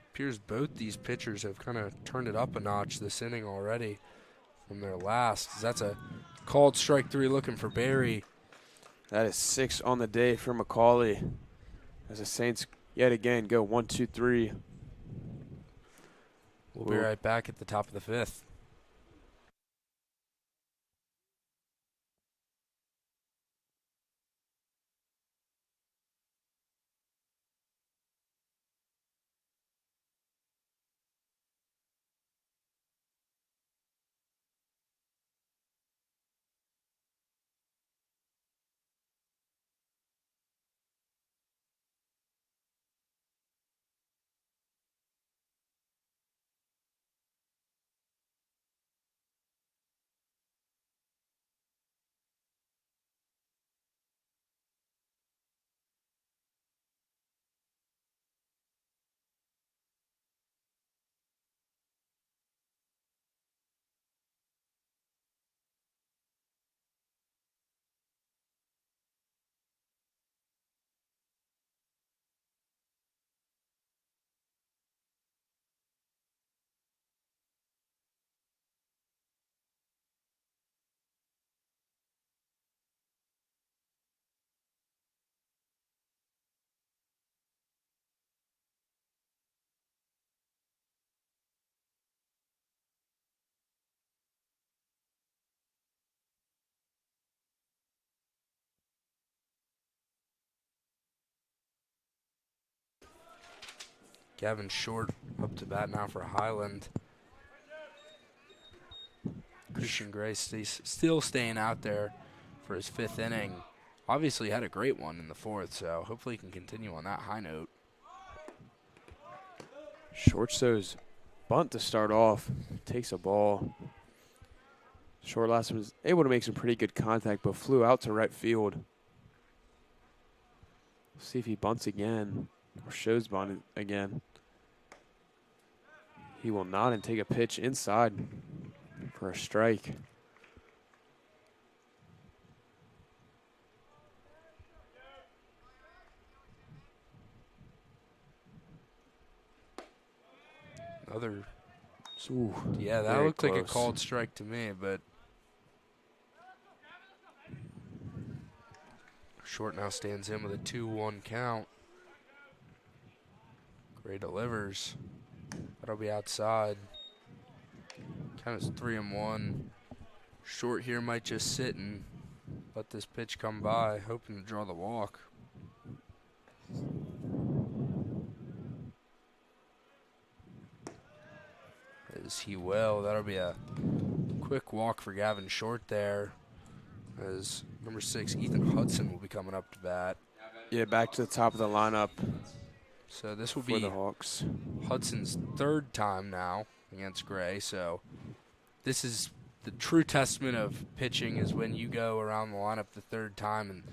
Appears both these pitchers have kind of turned it up a notch this inning already from their last. That's a called strike 3 looking for Barry. That is 6 on the day for Macaulay. As the Saints yet again go 1, 2, 3. We'll be right back at the top of the 5th. Gavin Short up to bat now for Highland. Christian Gray still staying out there for his 5th inning. Obviously had a great one in the 4th, so hopefully he can continue on that high note. Short shows bunt to start off. Takes a ball. Short last was able to make some pretty good contact, but flew out to right field. See if he bunts again or shows bunt again. He will not and take a pitch inside for a strike. Another. Ooh, Yeah, that very looked like a close. called strike to me, but Short now stands in with a 2-1 count. Gray delivers. That'll be outside. Count is 3-1. Short here might just sit and let this pitch come by, hoping to draw the walk. As he will. That'll be a quick walk for Gavin Short there. As number 6, Ethan Hudson, will be coming up to bat. Yeah, back to the top of the lineup So this will for be the Hawks. Hudson's 3rd time now against Gray. So this is the true testament of pitching, is when you go around the lineup the 3rd time and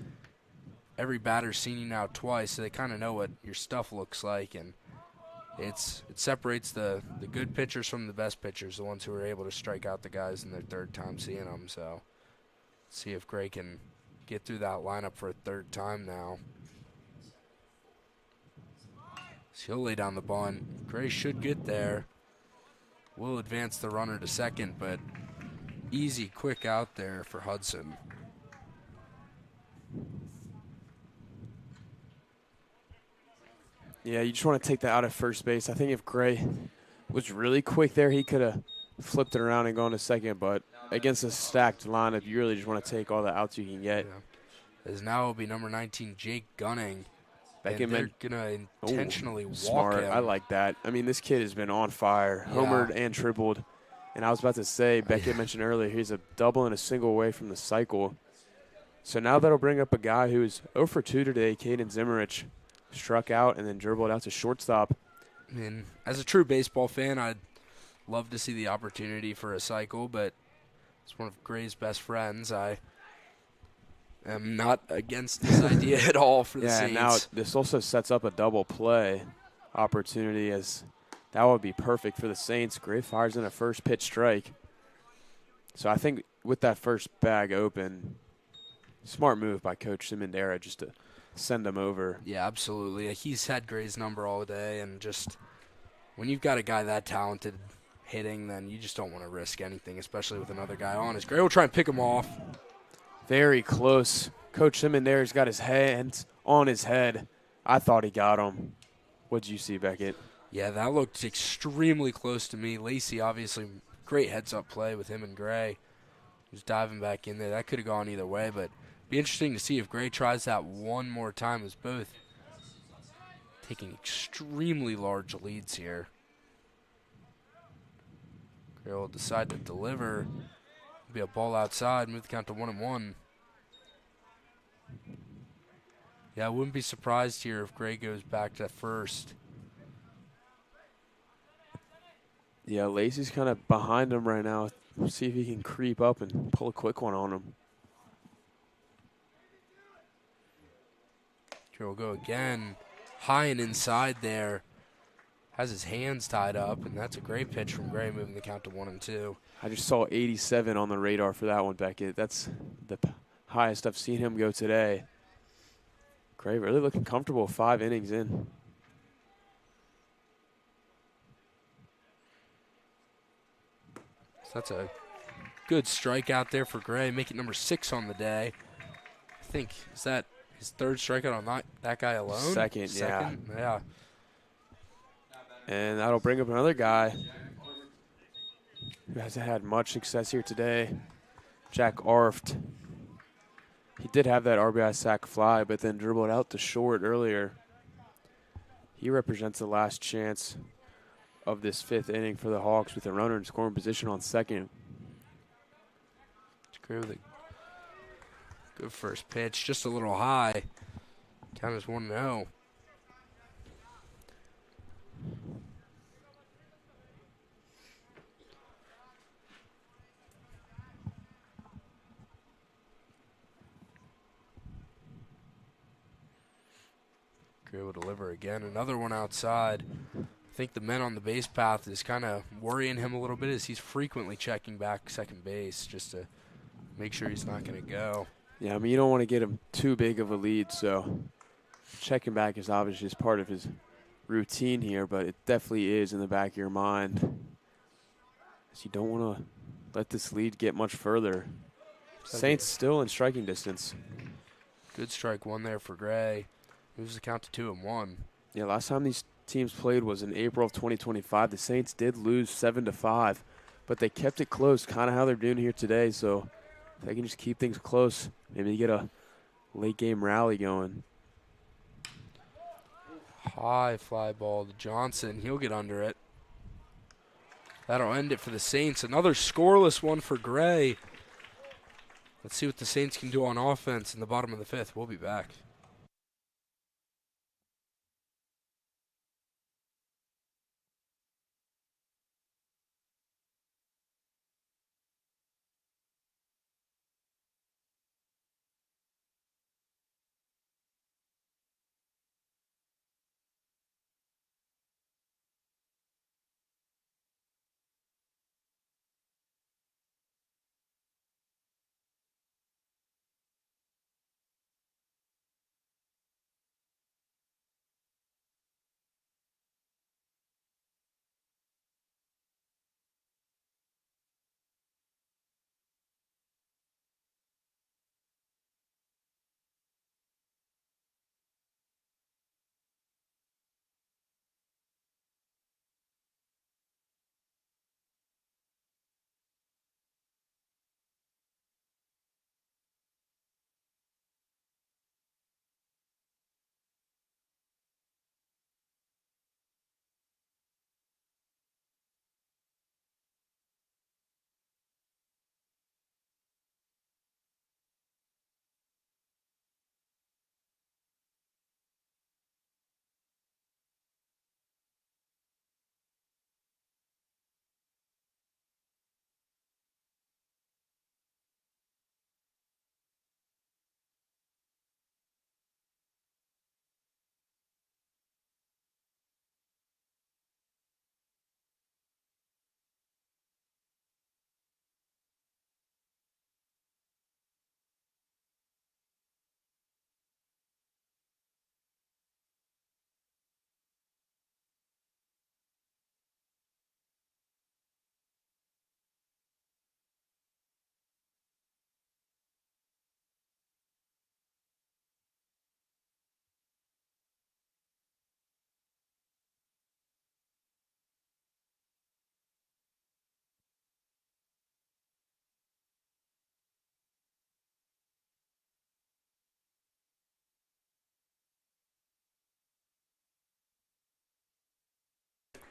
every batter's seen you now twice, so they kind of know what your stuff looks like, and it separates the good pitchers from the best pitchers, the ones who are able to strike out the guys in their 3rd time seeing them. So see if Gray can get through that lineup for a 3rd time now. So he'll lay down the bunt. Gray should get there. Will advance the runner to 2nd, but easy, quick out there for Hudson. Yeah, you just want to take that out at first base. I think if Gray was really quick there, he could have flipped it around and gone to 2nd, but against a stacked lineup, you really just want to take all the outs you can get. Yeah. As now will be number 19, Jake Gunning. That And they're going to intentionally walk smart. him. I like that. I mean, this kid has been on fire, homered and tripled. And I was about to say, Beckett mentioned earlier, he's a double and a single away from the cycle. So now that'll bring up a guy who is 0 for 2 today, Caden Zimmerich. Struck out and then dribbled out to shortstop. I mean, as a true baseball fan, I'd love to see the opportunity for a cycle, but it's one of Gray's best friends. I am not against this idea at all for the Saints. Now this also sets up a double play opportunity, as that would be perfect for the Saints. Gray fires in a first pitch strike. So I think with that first bag open, smart move by Coach Simondera just to send him over. Yeah, absolutely. He's had Gray's number all day, and just when you've got a guy that talented hitting, then you just don't want to risk anything, especially with another guy on. As Gray will try and pick him off. Very close. Coach Simondera's got his hands on his head. I thought he got him. What'd you see, Beckett? Yeah, that looked extremely close to me. Lacey, obviously, great heads-up play with him and Gray. He was diving back in there. That could have gone either way, but be interesting to see if Gray tries that one more time, as both taking extremely large leads here. Gray will decide to deliver. It'll be a ball outside, move the count to 1-1. Yeah, I wouldn't be surprised here if Gray goes back to first. Yeah, Lacey's kind of behind him right now. See if he can creep up and pull a quick one on him. Here we'll go again. High and inside there. Has his hands tied up, and that's a great pitch from Gray, moving the count to 1-2. I just saw 87 on the radar for that one, Beckett. That's the highest I've seen him go today. Gray really looking comfortable 5 innings in. So that's a good strike out there for Gray, make it number 6 on the day. I think, is that his 3rd strikeout on that guy alone? Second, yeah. Yeah. And that'll bring up another guy who hasn't had much success here today, Jack Arft. He did have that RBI sac fly, but then dribbled out to short earlier. He represents the last chance of this 5th inning for the Hawks with a runner in scoring position on 2nd. Gray with a good first pitch, just a little high. Count is 1-0. Gray will deliver again. Another one outside. I think the men on the base path is kind of worrying him a little bit, as he's frequently checking back second base just to make sure he's not going to go. Yeah, I mean, you don't want to get him too big of a lead, so checking back is obviously just part of his routine here, but it definitely is in the back of your mind. So you don't want to let this lead get much further. Saints still in striking distance. Good strike one there for Gray. Moves the count to 2-1. Yeah, last time these teams played was in April of 2025. The Saints did lose 7-5, but they kept it close, kind of how they're doing here today. So if they can just keep things close, maybe get a late game rally going. High fly ball to Johnson. He'll get under it. That'll end it for the Saints. Another scoreless one for Gray. Let's see what the Saints can do on offense in the bottom of the fifth. We'll be back.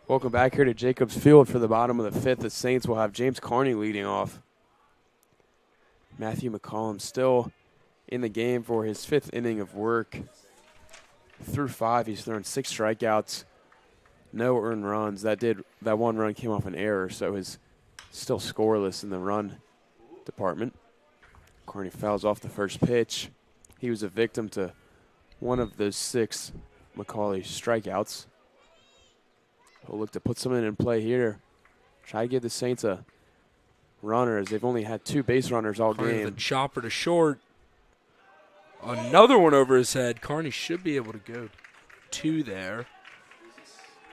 Welcome back here to Jacobs Field for the bottom of the fifth. The Saints will have James Carney leading off. Matthew McCollum still in the game for his fifth inning of work. Through 5, he's thrown 6 strikeouts, no earned runs. That one run came off an error, so he's still scoreless in the run department. Carney fouls off the first pitch. He was a victim to one of those 6 McCauley strikeouts. He'll look to put something in play here. Try to give the Saints a runner, as they've only had 2 base runners all game. The chopper to short. Another one over his head. Carney should be able to go 2 there.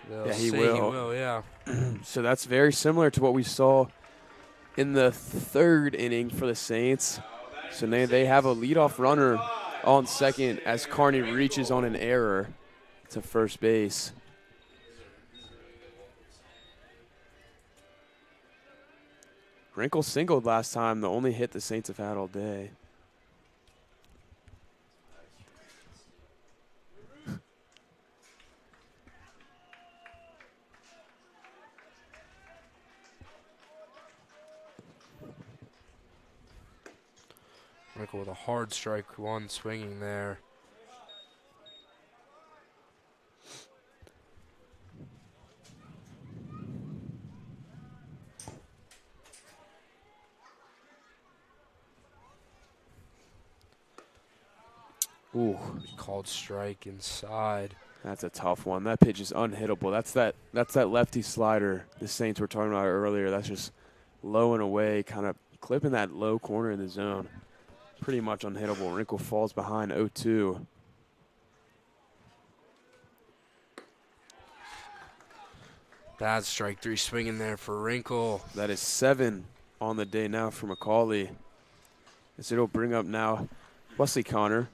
Yeah, he will. He will, yeah. So that's very similar to what we saw in the 3rd inning for the Saints. So they have a leadoff runner on second as Carney reaches on an error to first base. Wrinkle singled last time, the only hit the Saints have had all day. Wrinkle with a hard strike one swinging there. Ooh, called strike inside. That's a tough one. That pitch is unhittable. That's that lefty slider the Saints were talking about earlier. That's just low and away, kind of clipping that low corner in the zone. Pretty much unhittable. Wrinkle falls behind 0-2. Bad strike three swinging there for Wrinkle. That is 7 on the day now for McCauley. As it'll bring up now Wesley Connor.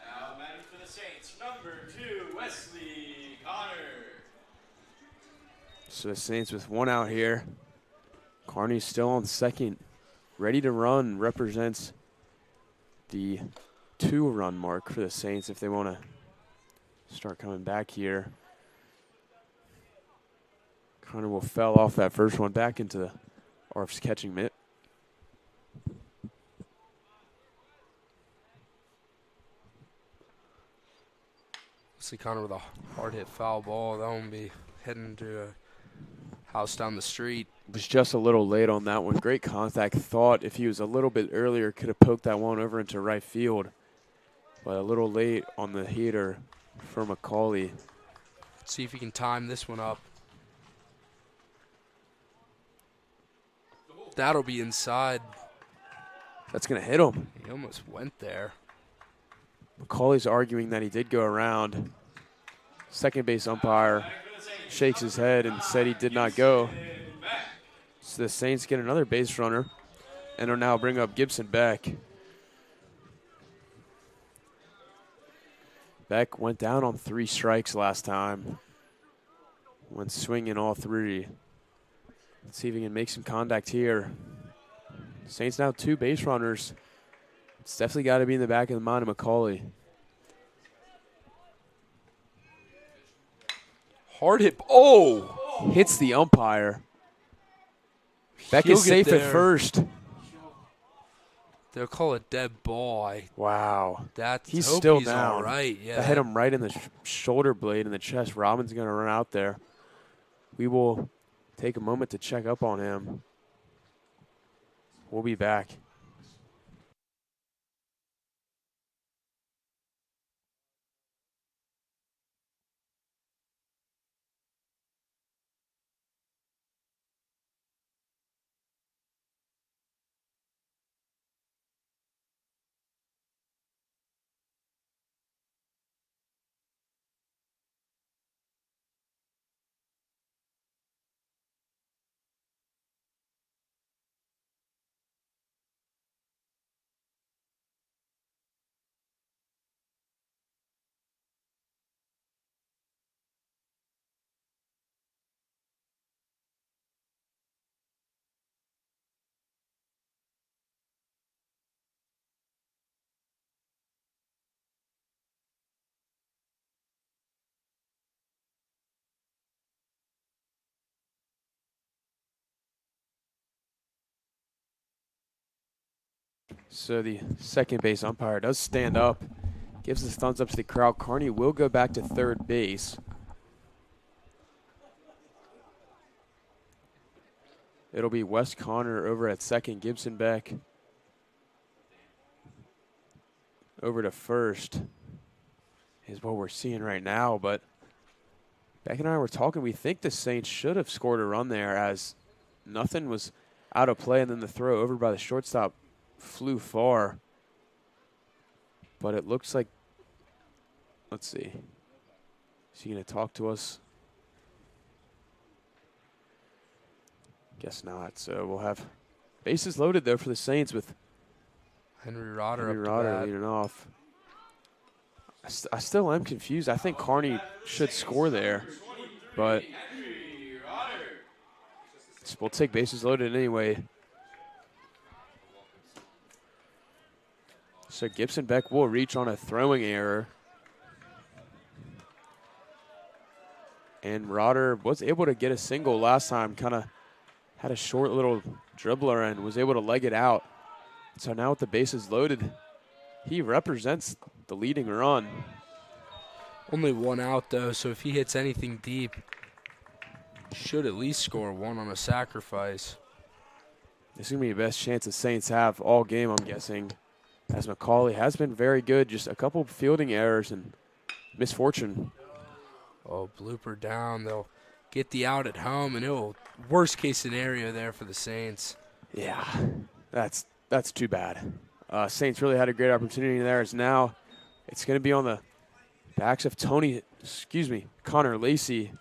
Now batting for the Saints, number 2, Wesley Connor. So the Saints with 1 out here. Carney's still on second. Ready to run, represents the 2-run mark for the Saints if they want to start coming back here. Connor will foul off that first one back into Arf's catching mitt. See Connor with a hard hit foul ball. That one be heading to a house down the street. Was just a little late on that one. Great contact. Thought if he was a little bit earlier, could have poked that one over into right field. But a little late on the heater for McCauley. Let's see if he can time this one up. That'll be inside. That's going to hit him. He almost went there. McCauley's arguing that he did go around. Second base umpire shakes his head and said he did not go. So the Saints get another base runner and will now bring up Gibson Beck. Beck went down on 3 strikes last time. Went swinging all 3. Let's see if he can make some contact here. Saints now 2 base runners. It's definitely got to be in the back of the mind of McCauley. Hard hit. Oh! Hits the umpire. Beck He'll is get safe at there. first. They'll call it dead ball. Wow. He's still he's down. all right. Yeah. That hit him right in the shoulder blade in the chest. Robin's going to run out there. We will take a moment to check up on him. We'll be back. So the second base umpire does stand up, gives the thumbs up to the crowd. Carney will go back to third base. It'll be Wes Connor over at second, Gibson Beck over to first is what we're seeing right now. But Beck and I were talking, we think the Saints should have scored a run there as nothing was out of play, and then the throw over by the shortstop flew far. But it looks like, let's see, is he going to talk to us? Guess not. So we'll have bases loaded, though, for the Saints with Henry Rodder Henry up to Rodder bat. leading off. I still am confused. I think Carney should score there, but we'll take bases loaded anyway. So Gibson Beck will reach on a throwing error. And Rodder was able to get a single last time, kind of had a short little dribbler and was able to leg it out. So now with the bases loaded, he represents the leading run. Only 1 out, though, so if he hits anything deep, should at least score 1 on a sacrifice. This is going to be the best chance the Saints have all game, I'm guessing, as McCauley has been very good. Just a couple of fielding errors and misfortune. Oh, blooper down. They'll get the out at home, and it'll worst case scenario there for the Saints. Yeah, that's too bad. Saints really had a great opportunity there. As now it's going to be on the backs of Tony Connor Lacey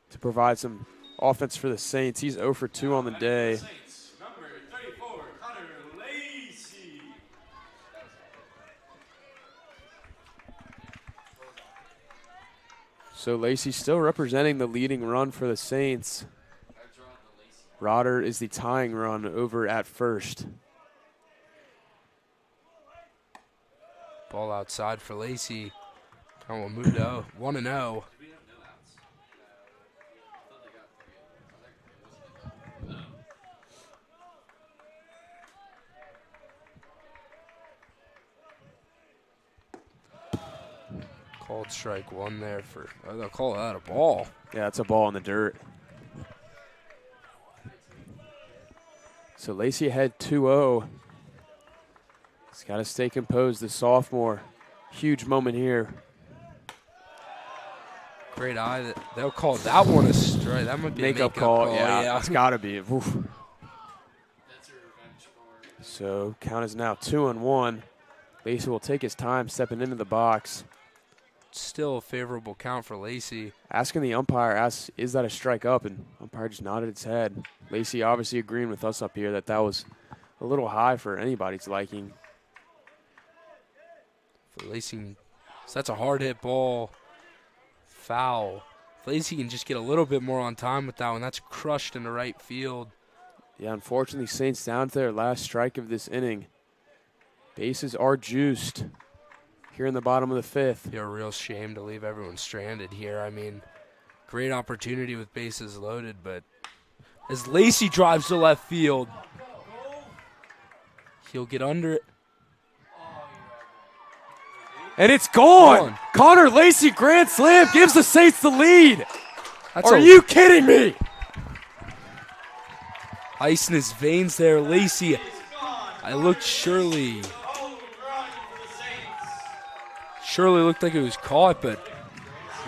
to provide some offense for the Saints. He's 0 for 2 on the day. Saints, number 34, Connor Lacey. So Lacey still representing the leading run for the Saints. Rodder is the tying run over at first. Ball outside for Lacey. And we'll move to 1-0. Called strike one there for, they'll call that a ball. Yeah, it's a ball in the dirt. So Lacey ahead 2-0. He's got to stay composed, the sophomore. Huge moment here. Great eye. They'll call that one a strike. That might be Makeup a call. call. Yeah, it's got to be. Oof. So count is now 2-1. Lacey will take his time stepping into the box. Still a favorable count for Lacey. Asking the umpire, is that a strike up? And umpire just nodded his head. Lacey obviously agreeing with us up here that was a little high for anybody's liking. For Lacey, so that's a hard hit ball. Foul. If Lacey can just get a little bit more on time with that one, that's crushed into right field. Yeah, unfortunately, Saints down to their last strike of this inning. Bases are juiced here in the bottom of the fifth. Be a real shame to leave everyone stranded here. I mean, great opportunity with bases loaded, but as Lacey drives to left field, he'll get under it. And it's gone. Connor Lacey grand slam gives the Saints the lead. Are you kidding me? Ice in his veins there, Lacey. I looked Shirley looked like it was caught, but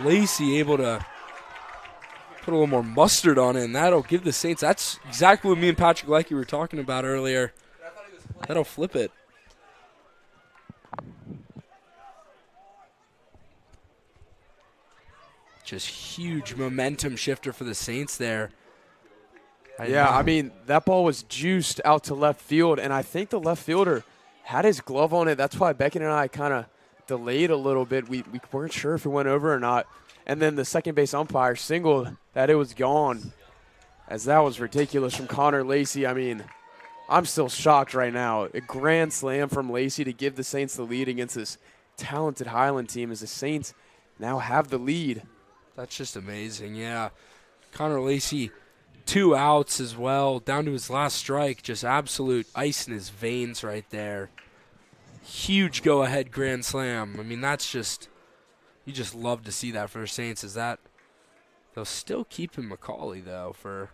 Lacey able to put a little more mustard on it, and that'll give the Saints. That's exactly what me and Patrick Lecky were talking about earlier. That'll flip it. Just huge momentum shifter for the Saints there. I mean, that ball was juiced out to left field, and I think the left fielder had his glove on it. That's why Beckett and I kind of delayed a little bit. We weren't sure if it went over or not. And then the second base umpire singled that it was gone, as that was ridiculous from Connor Lacey. I mean, I'm still shocked right now. A grand slam from Lacey to give the Saints the lead against this talented Highland team, as the Saints now have the lead. That's just amazing, yeah. Connor Lacey, 2 outs as well, down to his last strike. Just absolute ice in his veins right there. Huge go-ahead grand slam. I mean, that's just, you just love to see that for the Saints. Is that they'll still keep him McCauley, though, for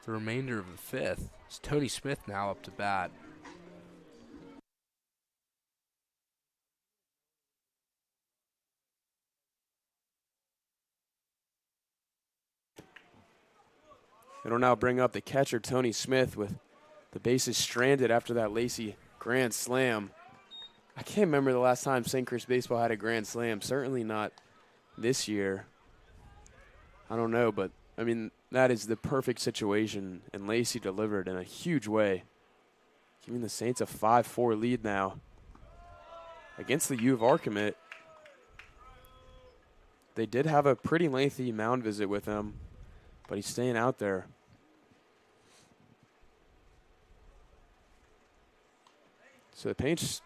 the remainder of the fifth. It's Tony Smith now up to bat. It'll now bring up the catcher, Tony Smith, with the bases stranded after that Lacey grand slam. I can't remember the last time St. Chris baseball had a grand slam. Certainly not this year. I don't know, but, I mean, that is the perfect situation, and Lacey delivered in a huge way, giving the Saints a 5-4 lead now against the U of R commit. They did have a pretty lengthy mound visit with him, but he's staying out there. So the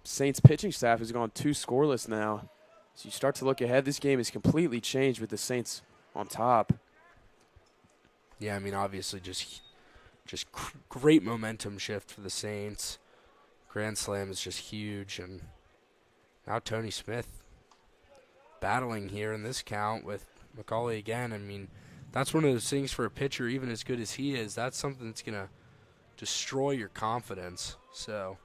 Saints pitching staff has gone 2 scoreless now. So you start to look ahead. This game is completely changed with the Saints on top. Yeah, I mean, obviously just great momentum shift for the Saints. Grand slam is just huge, and now Tony Smith battling here in this count with McCauley again. I mean, that's one of those things for a pitcher, even as good as he is, that's something that's going to destroy your confidence. So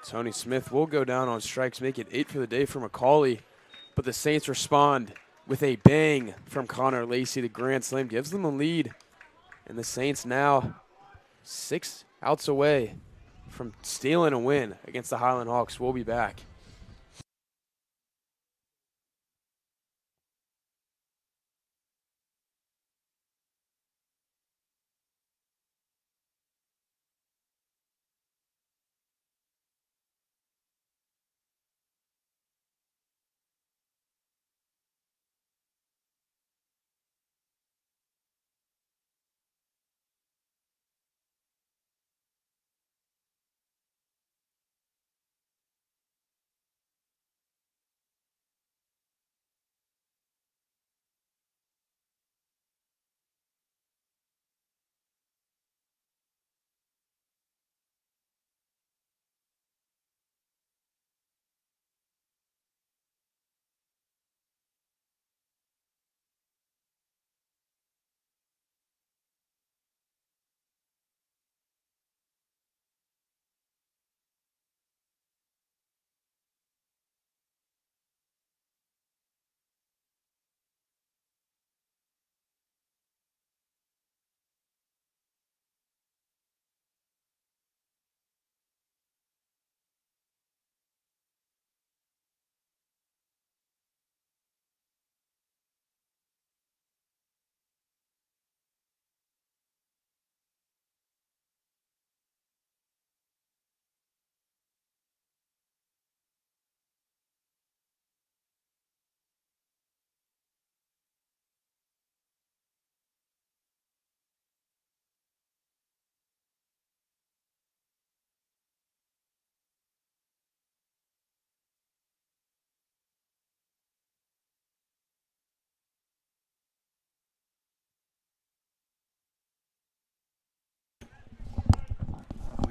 Tony Smith will go down on strikes, make it 8 for the day for McCauley. But the Saints respond with a bang from Connor Lacey. The grand slam gives them a lead. And the Saints now 6 outs away from stealing a win against the Highland Hawks. We'll be back.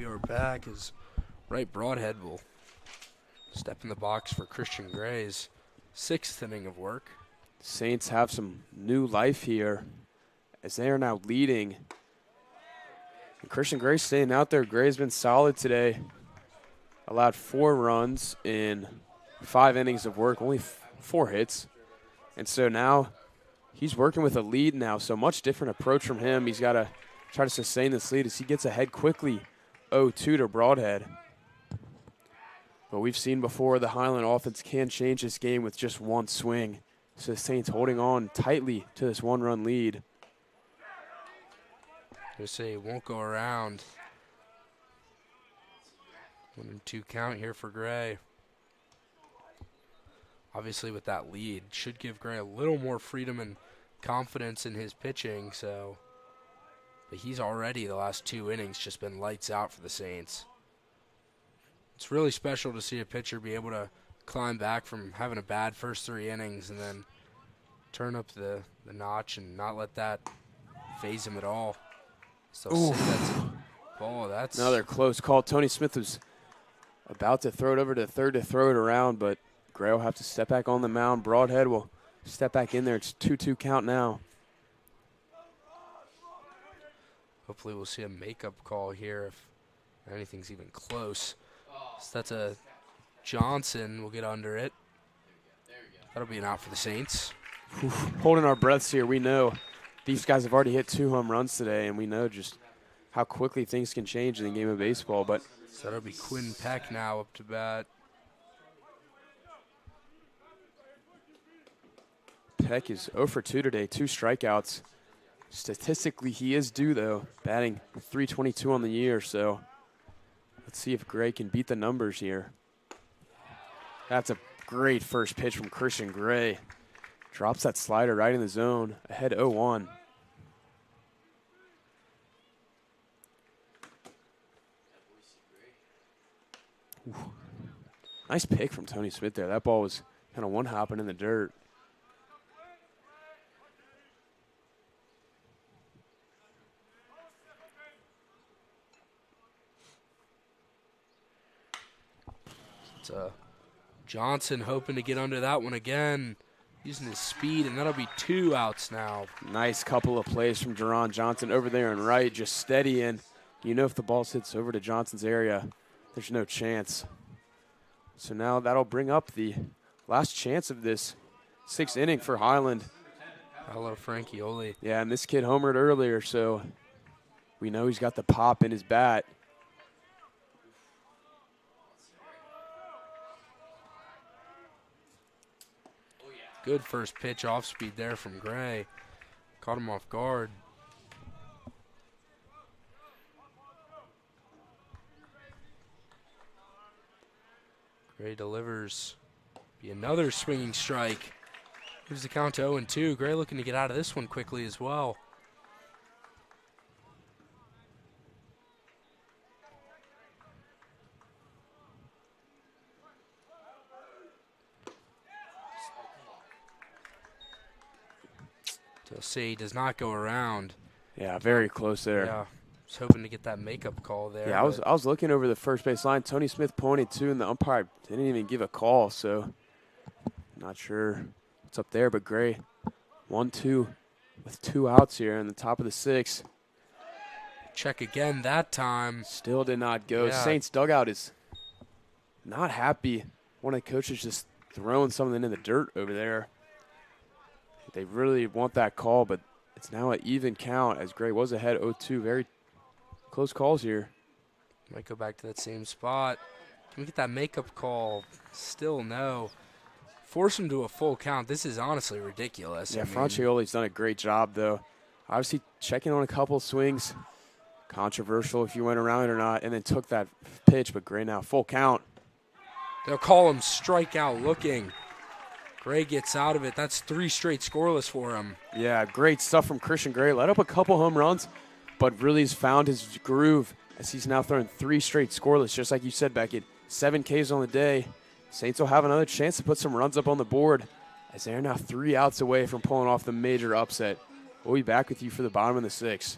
we are back as right broadhead will step in the box for Christian Gray's 6th inning of work. Saints have some new life here as they are now leading. And Christian Gray staying out there. Gray's been solid today. Allowed 4 runs in 5 innings of work, only 4 hits. And so now he's working with a lead now, so much different approach from him. He's got to try to sustain this lead as he gets ahead quickly, 0-2 to Broadhead. But we've seen before the Highland offense can change this game with just one swing. So the Saints holding on tightly to this 1-run lead. They say it won't go around. 1-2 count here for Gray. Obviously with that lead, should give Gray a little more freedom and confidence in his pitching. But he's already, the last 2 innings, just been lights out for the Saints. It's really special to see a pitcher be able to climb back from having a bad first 3 innings and then turn up the notch and not let that phase him at all. So that's a ball. That's another close call. Tony Smith was about to throw it over to third to throw it around, but Gray will have to step back on the mound. Broadhead will step back in there. It's 2-2 count now. Hopefully we'll see a makeup call here if anything's even close. So that's a Johnson will get under it. That'll be an out for the Saints. Holding our breaths here. We know these guys have already hit 2 home runs today, and we know just how quickly things can change in the game of baseball. But so that'll be Quinn Peck now up to bat. Peck is 0 for 2 today, 2 strikeouts. Statistically, he is due, though, batting .322 on the year. So let's see if Gray can beat the numbers here. That's a great first pitch from Christian Gray. Drops that slider right in the zone, ahead 0-1. Nice pick from Tony Smith there. That ball was kind of one-hopping in the dirt. It's Johnson hoping to get under that one again, using his speed, and that'll be 2 outs now. Nice couple of plays from Jerron Johnson over there and right, just steadying. You know if the ball hits over to Johnson's area, there's no chance. So now that'll bring up the last chance of this 6th inning for Highland. Hello, Franchioli. Yeah, and this kid homered earlier, so we know he's got the pop in his bat. Good first pitch off speed there from Gray. Caught him off guard. Gray delivers. Be another swinging strike. Gives the count to 0-2. Gray looking to get out of this one quickly as well. So see, does not go around. Yeah, very close there. Yeah, was hoping to get that makeup call there. Yeah, I was looking over the first base line. Tony Smith pointed to, and the umpire didn't even give a call, so not sure what's up there. But Gray, 1-2 with 2 outs here in the top of the 6th. Check again that time. Still did not go. Yeah. Saints dugout is not happy. One of the coaches just throwing something in the dirt over there. They really want that call, but it's now an even count as Gray was ahead 0-2. Very close calls here. Might go back to that same spot. Can we get that makeup call? Still no. Force him to a full count. This is honestly ridiculous. Yeah, Franchioli's done a great job, though. Obviously checking on a couple swings. Controversial if you went around it or not, and then took that pitch, but Gray now full count. They'll call him strikeout looking. Gray gets out of it. That's 3 straight scoreless for him. Yeah, great stuff from Christian Gray. Let up a couple home runs, but really has found his groove as he's now throwing 3 straight scoreless, just like you said, Beckett. 7 Ks on the day. Saints will have another chance to put some runs up on the board as they're now 3 outs away from pulling off the major upset. We'll be back with you for the bottom of the 6th.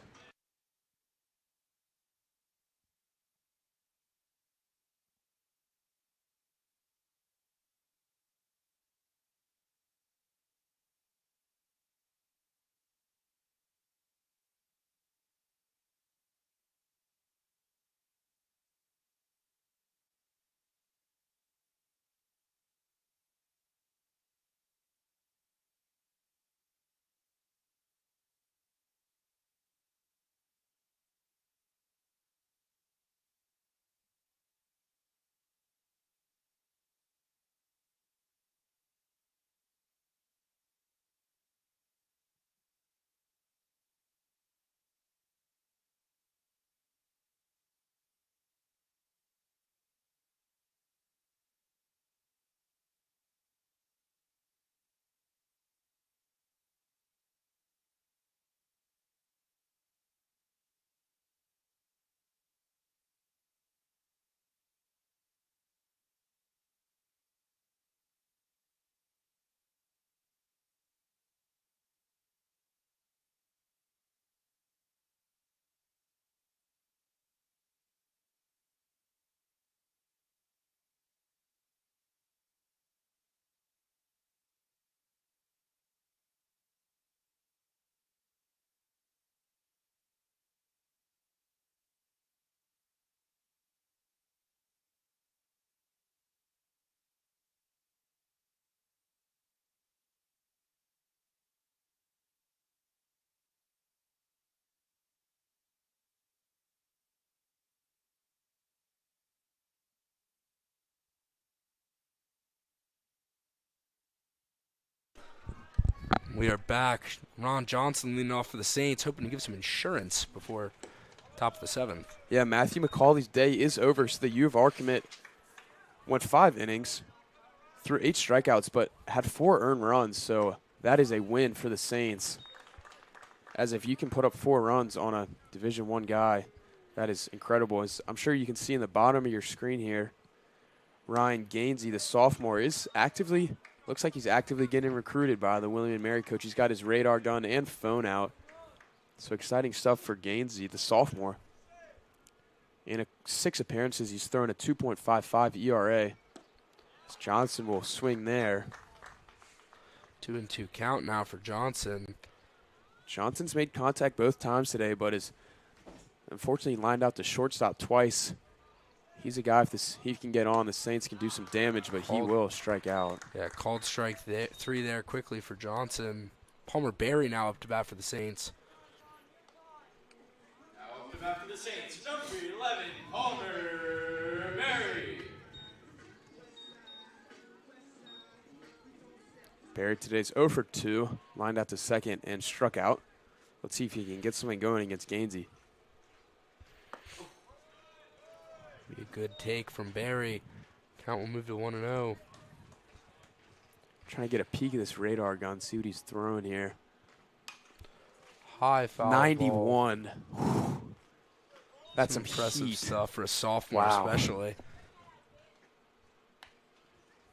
We are back. Ron Johnson leading off for the Saints, hoping to give some insurance before top of the 7th. Yeah, Matthew McCauley's day is over, so the U of R commit went 5 innings, threw 8 strikeouts, but had 4 earned runs, so that is a win for the Saints. As if you can put up 4 runs on a Division I guy, that is incredible. As I'm sure you can see in the bottom of your screen here, Ryan Gainsey, the sophomore, looks like he's actively getting recruited by the William & Mary coach. He's got his radar gun and phone out. So exciting stuff for Gainsey, the sophomore. In 6 appearances, he's thrown a 2.55 ERA. As Johnson will swing there. 2-2 count now for Johnson. Johnson's made contact both times today, but is unfortunately lined out to shortstop twice. He's a guy, if he can get on, the Saints can do some damage, but he will strike out. Yeah, called strike 3 there quickly for Johnson. Palmer Berry now up to bat for the Saints. Now up to bat for the Saints, number 11, Palmer Berry. Berry today's 0 for 2, lined out to second and struck out. Let's see if he can get something going against Gainsey. Be a good take from Berry. Count will move to 1-0. Trying to get a peek of this radar gun, see what he's throwing here. High foul 91. That's some impressive heat stuff for a sophomore, Wow. especially.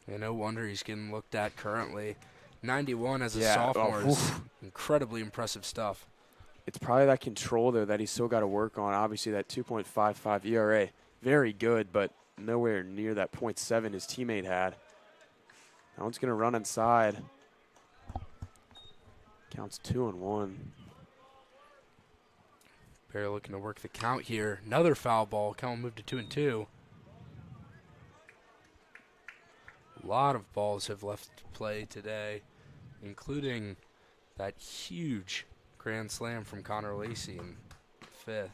Yeah, no wonder he's getting looked at currently. 91 as a Yeah, sophomore is oof. incredibly impressive stuff. It's probably that control, though, that he's still got to work on. Obviously, that 2.55 ERA, very good, but nowhere near that .7 his teammate had. That one's going to run inside. Counts 2-1. Berry looking to work the count here. Another foul ball. Count will move to 2-2. A lot of balls have left to play today, including that huge grand slam from Connor Lacey in 5th.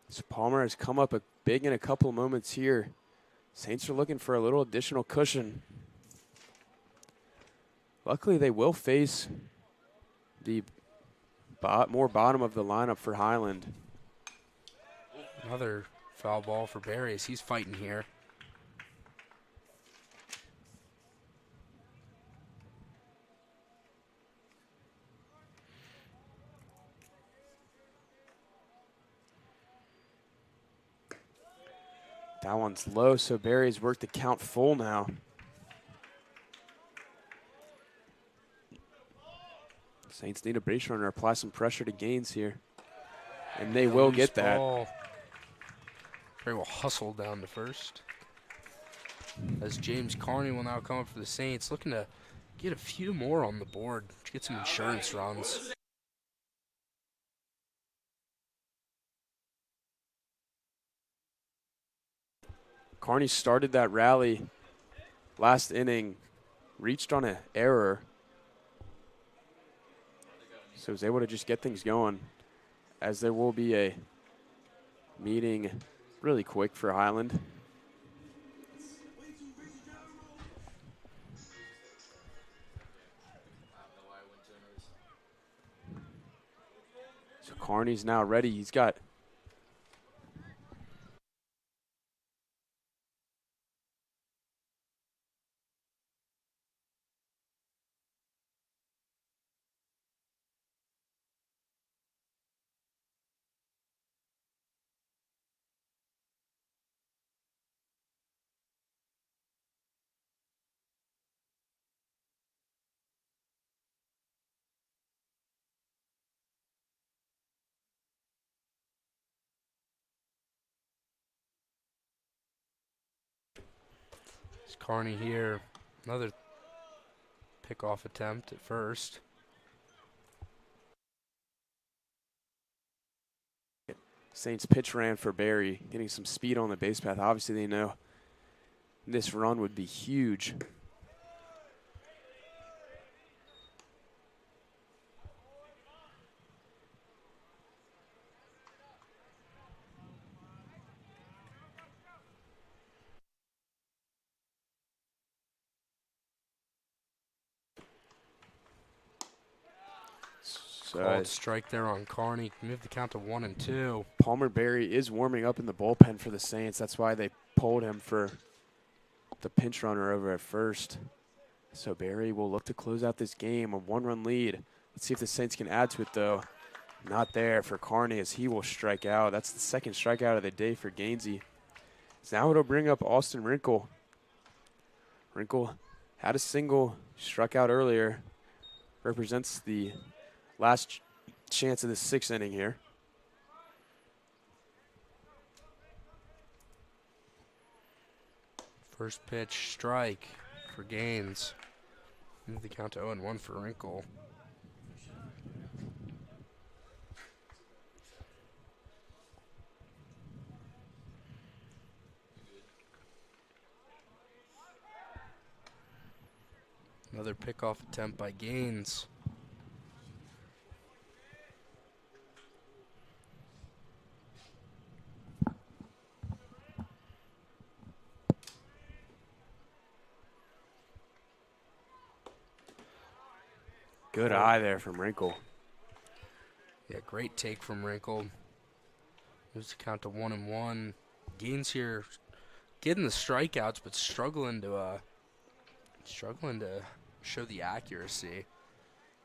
So Palmer has come up big in a couple of moments here. Saints are looking for a little additional cushion. Luckily, they will face the more bottom of the lineup for Highland. Another foul ball for Berry as he's fighting here. That one's low, so Berry's worked the count full now. Saints need a base runner, apply some pressure to Gaines here. And they will Loose get that. ball. Berry will hustle down to first. As James Carney will now come up for the Saints, looking to get a few more on the board to get some insurance runs. Carney started that rally last inning, reached on an error. So was able to just get things going, as there will be a meeting really quick for Highland. So Carney's now ready. He's got It's Carney here. Another pickoff attempt at first. Saints pitch ran for Berry, getting some speed on the base path. Obviously, they know this run would be huge. Called strike there on Carney. Move the count to 1-2. Palmer Berry is warming up in the bullpen for the Saints. That's why they pulled him for the pinch runner over at first. So Berry will look to close out this game, a 1-run lead. Let's see if the Saints can add to it, though. Not there for Carney as he will strike out. That's the second strikeout of the day for Gainsey. So now it'll bring up Austin Wrinkle. Wrinkle had a single, struck out earlier. Represents the last chance of the 6th inning here. First pitch, strike for Gaines. Move the count to 0-1 for Wrinkle. Another pickoff attempt by Gaines. Good eye there from Wrinkle. Yeah, great take from Wrinkle. Moves the count to 1-1. Gaines here getting the strikeouts, but struggling to show the accuracy.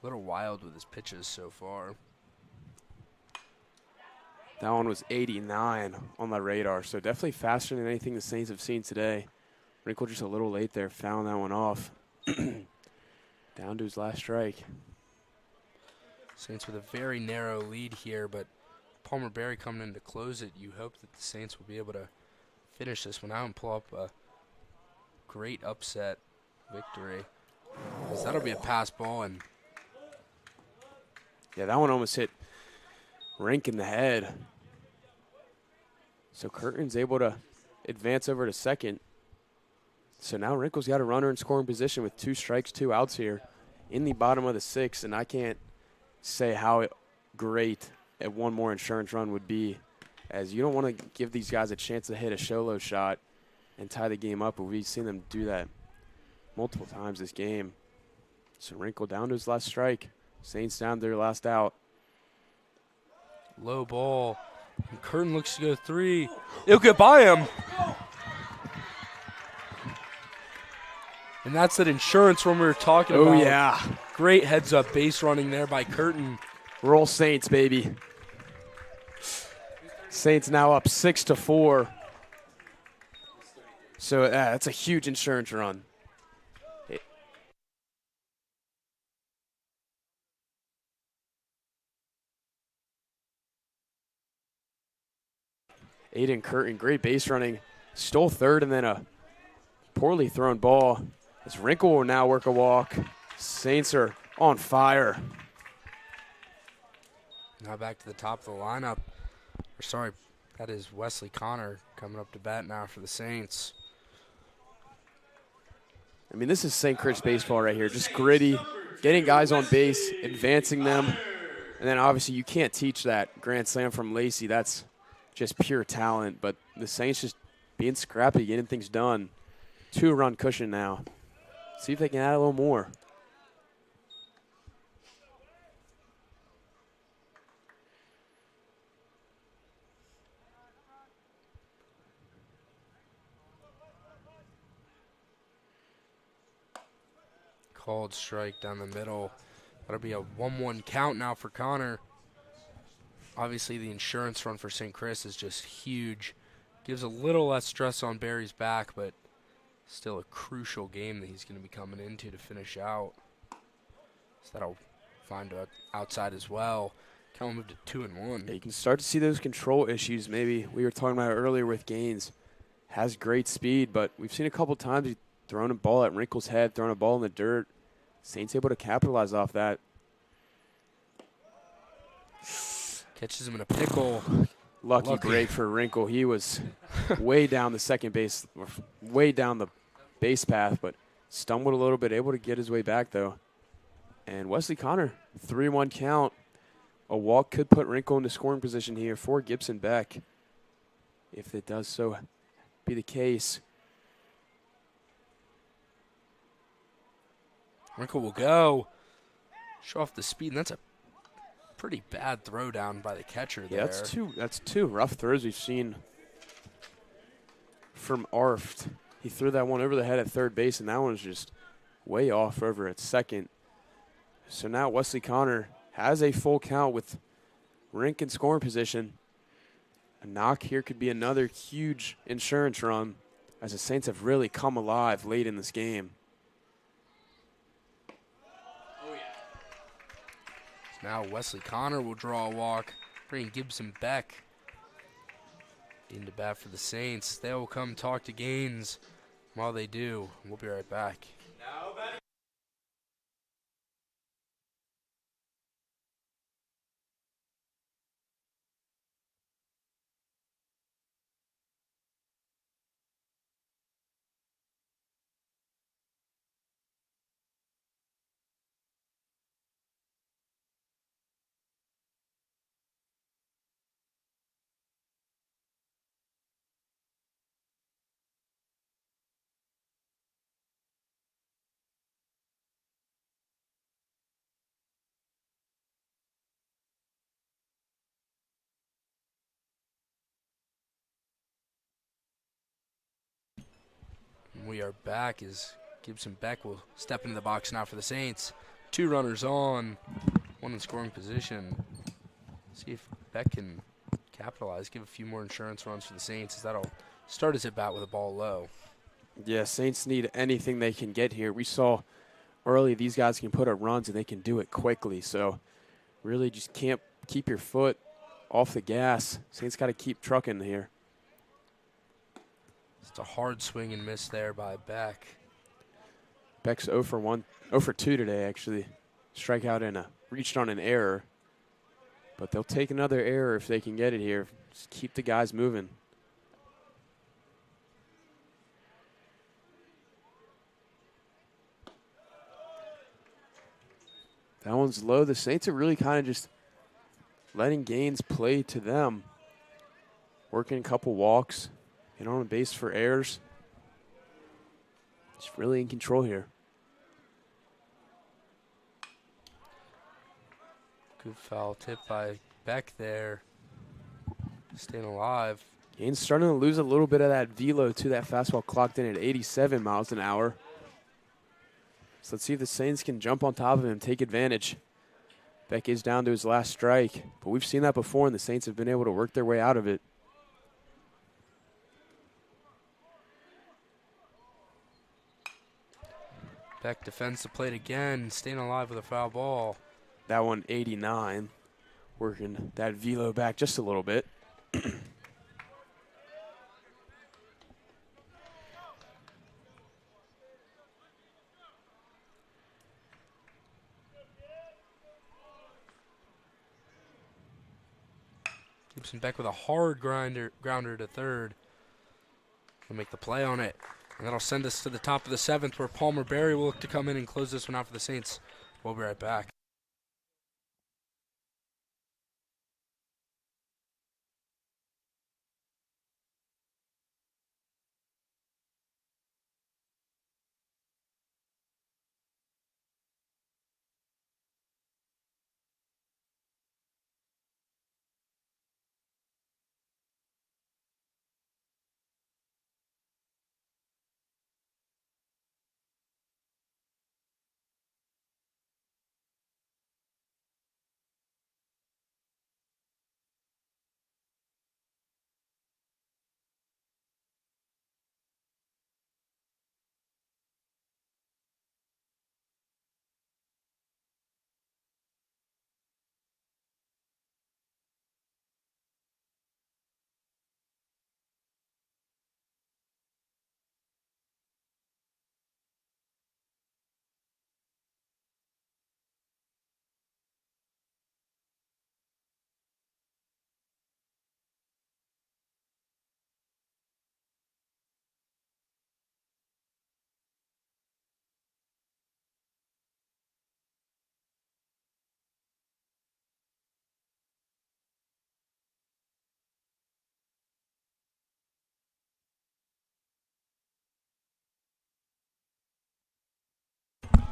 A little wild with his pitches so far. That one was 89 on the radar, so definitely faster than anything the Saints have seen today. Wrinkle just a little late there, fouling that one off. Down to his last strike. Saints with a very narrow lead here, but Palmer Berry coming in to close it. You hope that the Saints will be able to finish this one out and pull up a great upset victory. Because that'll be a pass ball, and yeah, that one almost hit Rink in the head. So Curtin's able to advance over to second. So now Wrinkle's got a runner in scoring position with 2 strikes, 2 outs here in the bottom of the 6th, and I can't say how great a one more insurance run would be, as you don't want to give these guys a chance to hit a solo shot and tie the game up, but we've seen them do that multiple times this game. So Wrinkle down to his last strike. Saints down to their last out. low ball. And Curtin looks to go 3. It'll get by him. And that's that insurance run we were talking about. Oh, yeah. Great heads-up base running there by Curtin. Roll Saints, baby. Saints now up 6-4. So that's a huge insurance run. Aiden Curtin, great base running. Stole third and then a poorly thrown ball. As Wrinkle will now work a walk. Saints are on fire. Now back to the top of the lineup. Or sorry, that is Wesley Connor coming up to bat now for the Saints. I mean, this is St. Chris baseball right here. Just gritty, getting guys on base, advancing them. And then obviously you can't teach that grand slam from Lacey. That's just pure talent. But the Saints just being scrappy, getting things done. 2-run cushion now. See if they can add a little more. Called strike down the middle. That'll be a 1-1 count now for Connor. Obviously, the insurance run for St. Chris is just huge. Gives a little less stress on Barry's back, but still a crucial game that he's going to be coming into to finish out. So that'll find outside as well. Count move to 2-1. Yeah, you can start to see those control issues. Maybe we were talking about earlier with Gaines. Has great speed, but we've seen a couple times he's thrown a ball at Wrinkle's head, thrown a ball in the dirt. Saints able to capitalize off that. Catches him in a pickle. Lucky break for Wrinkle. He was way down the second base, way down the base path, but stumbled a little bit, able to get his way back, though. And Wesley Connor, 3-1 count. A walk could put Wrinkle into scoring position here for Gibson Beck, if it does so be the case. Wrinkle will go. Show off the speed, and that's a Pretty bad throw down by the catcher Yeah, there. that's two rough throws we've seen from Arft. He threw that one over the head at third base, and that one's just way off over at second. So now Wesley Connor has a full count with Rink in scoring position. A knock here could be another huge insurance run, as the Saints have really come alive late in this game. So now Wesley Connor will draw a walk, bring Gibson Beck into bat for the Saints. They will come talk to Gaines. While they do, we'll be right back. Now batting. We are back as Gibson Beck will step into the box now for the Saints. 2 runners on, 1 in scoring position. See if Beck can capitalize, give a few more insurance runs for the Saints, as that'll start his at bat with a ball low. Yeah, Saints need anything they can get here. We saw early these guys can put up runs and they can do it quickly. So really just can't keep your foot off the gas. Saints got to keep trucking here. It's a hard swing and miss there by Beck. Beck's 0 for 1, 0 for 2 today, actually. Strikeout and reached on an error. But they'll take another error if they can get it here. Just keep the guys moving. That one's low. The Saints are really kind of just letting Gaines play to them. Working a couple walks. Get on the base for errors. Just really in control here. Good foul tip by Beck there. Staying alive. Gaines starting to lose a little bit of that velo to that fastball clocked in at 87 miles an hour. So let's see if the Saints can jump on top of him and take advantage. Beck is down to his last strike, but we've seen that before, and the Saints have been able to work their way out of it. Beck defends the plate again, staying alive with a foul ball. That one, 89, working that velo back just a little bit. Gibson Beck with a hard grounder to third. He'll make the play on it. And that'll send us to the top of the 7th, where Palmer Berry will look to come in and close this one out for the Saints. We'll be right back.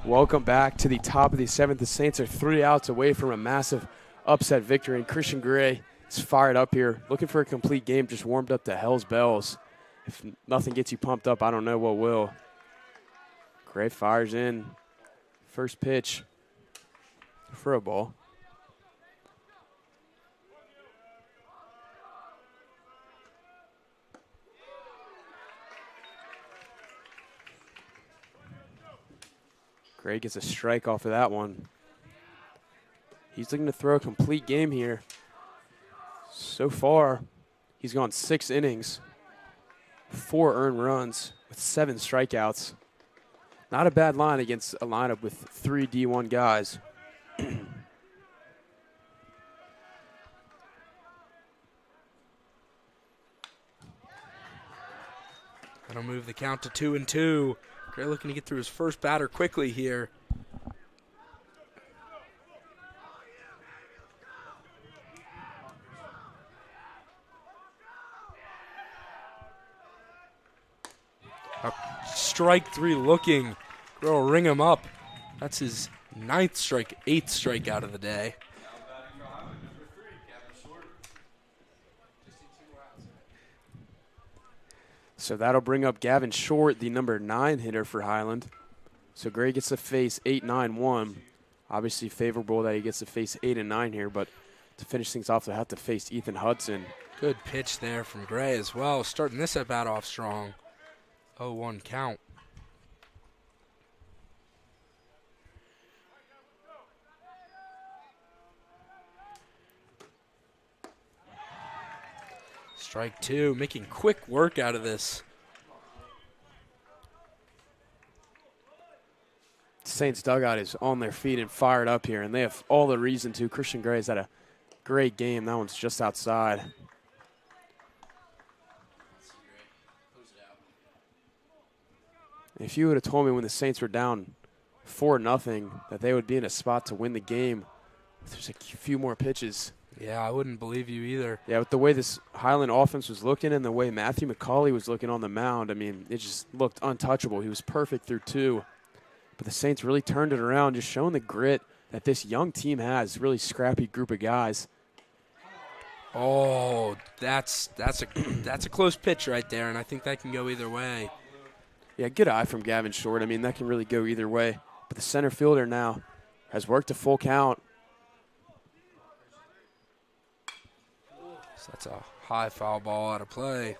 Welcome back to the top of the 7th. The Saints are 3 outs away from a massive upset victory. And Christian Gray is fired up here, looking for a complete game, just warmed up to hell's bells. If nothing gets you pumped up, I don't know what will. Gray fires in. First pitch for a ball. Gray gets a strike off of that one. He's looking to throw a complete game here. So far, he's gone 6 innings, 4 earned runs with 7 strikeouts. Not a bad line against a lineup with 3 D1 guys. That'll move the count to 2-2. Gray looking to get through his first batter quickly here. Strike 3 looking. Gray will ring him up. That's his 9th strike, 8th strikeout of the day. So that'll bring up Gavin Short, the number 9 hitter for Highland. So Gray gets to face 8-9-1. Obviously favorable that he gets to face 8 and 9 here, but to finish things off, they'll have to face Ethan Hudson. Good pitch there from Gray as well. Starting this at bat off strong. 0-1 count. Strike 2, making quick work out of this. Saints dugout is on their feet and fired up here, and they have all the reason to. Christian Gray's had a great game. That one's just outside. If you would have told me when the Saints were down 4-0 that they would be in a spot to win the game, if there's a few more pitches. Yeah, I wouldn't believe you either. Yeah, with the way this Highland offense was looking and the way Matthew McCauley was looking on the mound, I mean, it just looked untouchable. He was perfect through 2. But the Saints really turned it around, just showing the grit that this young team has, really scrappy group of guys. Oh, that's a close pitch right there, and I think that can go either way. Yeah, good eye from Gavin Short. I mean, that can really go either way. But the center fielder now has worked a full count. So that's a high foul ball out of play.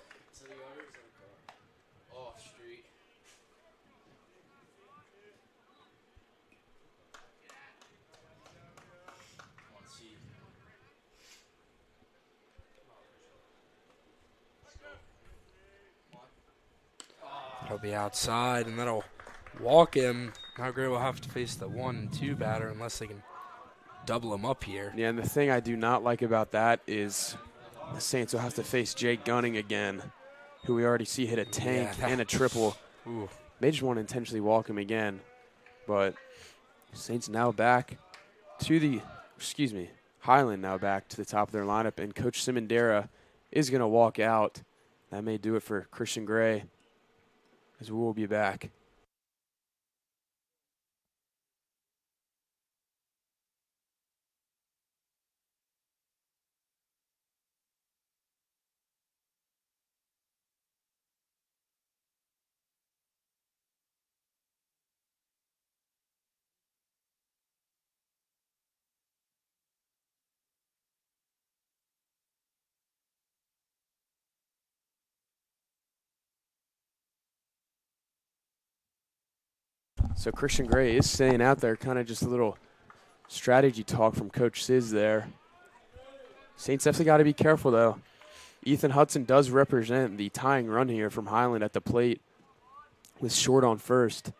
That'll be outside, and that'll walk him. Now Gray will have to face the 1-2 batter unless they can double him up here. Yeah, and the thing I do not like about that is the Saints will have to face Jake Gunning again, who we already see hit a tank and a triple. Ooh. They just want to intentionally walk him again. But Saints now back to the, Highland now back to the top of their lineup, and Coach Simondera is going to walk out. That may do it for Christian Gray, as we will be back. So Christian Gray is staying out there, kind of just a little strategy talk from Coach Sizz there. Saints definitely got to be careful, though. Ethan Hudson does represent the tying run here from Highland at the plate with Short on first.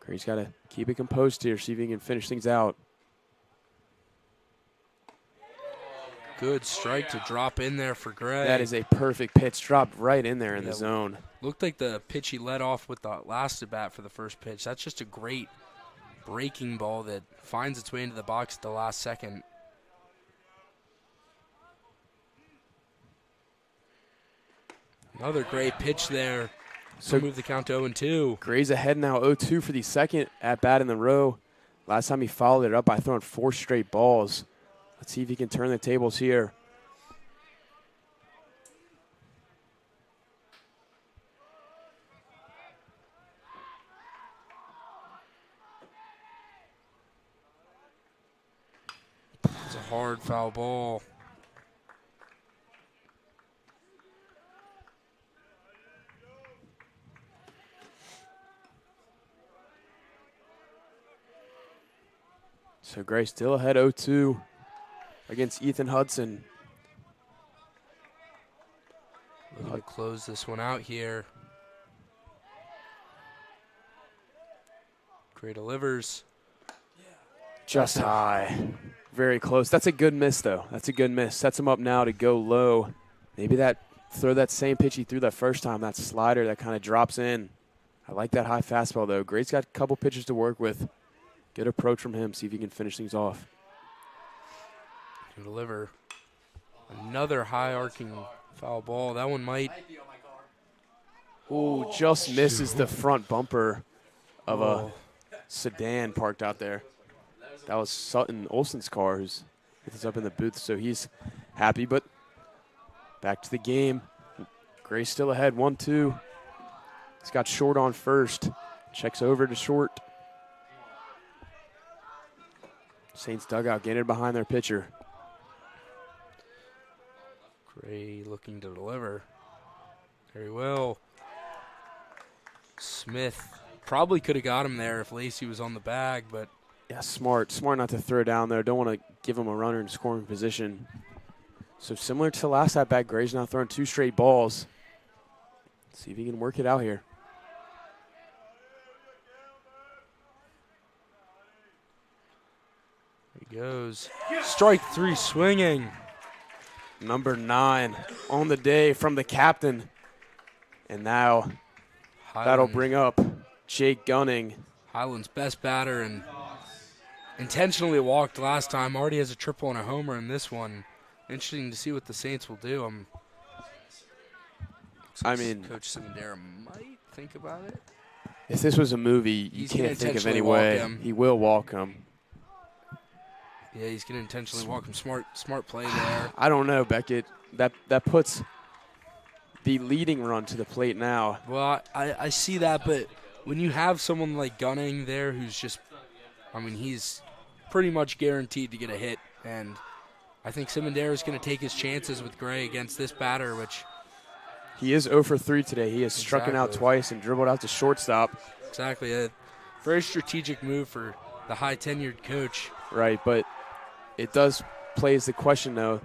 Gray's got to keep it composed here, see if he can finish things out. Good strike to drop in there for Gray. That is a perfect pitch. Dropped right in there in the zone. Looked like the pitch he led off with the last at bat for the first pitch. That's just a great breaking ball that finds its way into the box at the last second. Another great pitch there. So move the count to 0-2. Gray's ahead now 0-2 for the second at bat in the row. Last time he followed it up by throwing 4 straight balls. Let's see if he can turn the tables here. It's a hard foul ball. So Gray still ahead 0-2 against Ethan Hudson. Looking to close this one out here. Gray delivers. Just high. Very close. That's a good miss, though. That's a good miss. Sets him up now to go low. Maybe throw that same pitch he threw that first time, that slider that kind of drops in. I like that high fastball, though. Gray's got a couple pitches to work with. Good approach from him. See if he can finish things off. To deliver another high arcing foul ball. That one might. Ooh, just misses the front bumper of a sedan parked out there. That was Sutton Olson's car who's up in the booth, so he's happy. But back to the game. Gray's still ahead, 1-2. He's got short on first. Checks over to short. Saints dugout getting behind their pitcher. Gray looking to deliver. Very well. Smith probably could have got him there if Lacey was on the bag, but yeah, smart not to throw down there. Don't want to give him a runner in scoring position. So similar to the last at bat, Gray's now throwing 2 straight balls. Let's see if he can work it out here. He goes. Strike 3 swinging. Number 9 on the day from the captain. And now Highland, that'll bring up Jake Gunning. Highland's best batter and intentionally walked last time. Already has a triple and a homer in this one. Interesting to see what the Saints will do. I mean, Coach Simondera might think about it. If this was a movie, you can't think of any way. He will walk him. Yeah, he's going to intentionally walk him. Smart play there. I don't know, Beckett. That puts the leading run to the plate now. Well, I see that, but when you have someone like Gunning there who's just, he's pretty much guaranteed to get a hit. And I think Simondera is going to take his chances with Gray against this batter, which... He is 0 for 3 today. He has struck out twice and dribbled out to shortstop. Exactly. A very strategic move for the high-tenured coach. Right, but it does plays the question, though.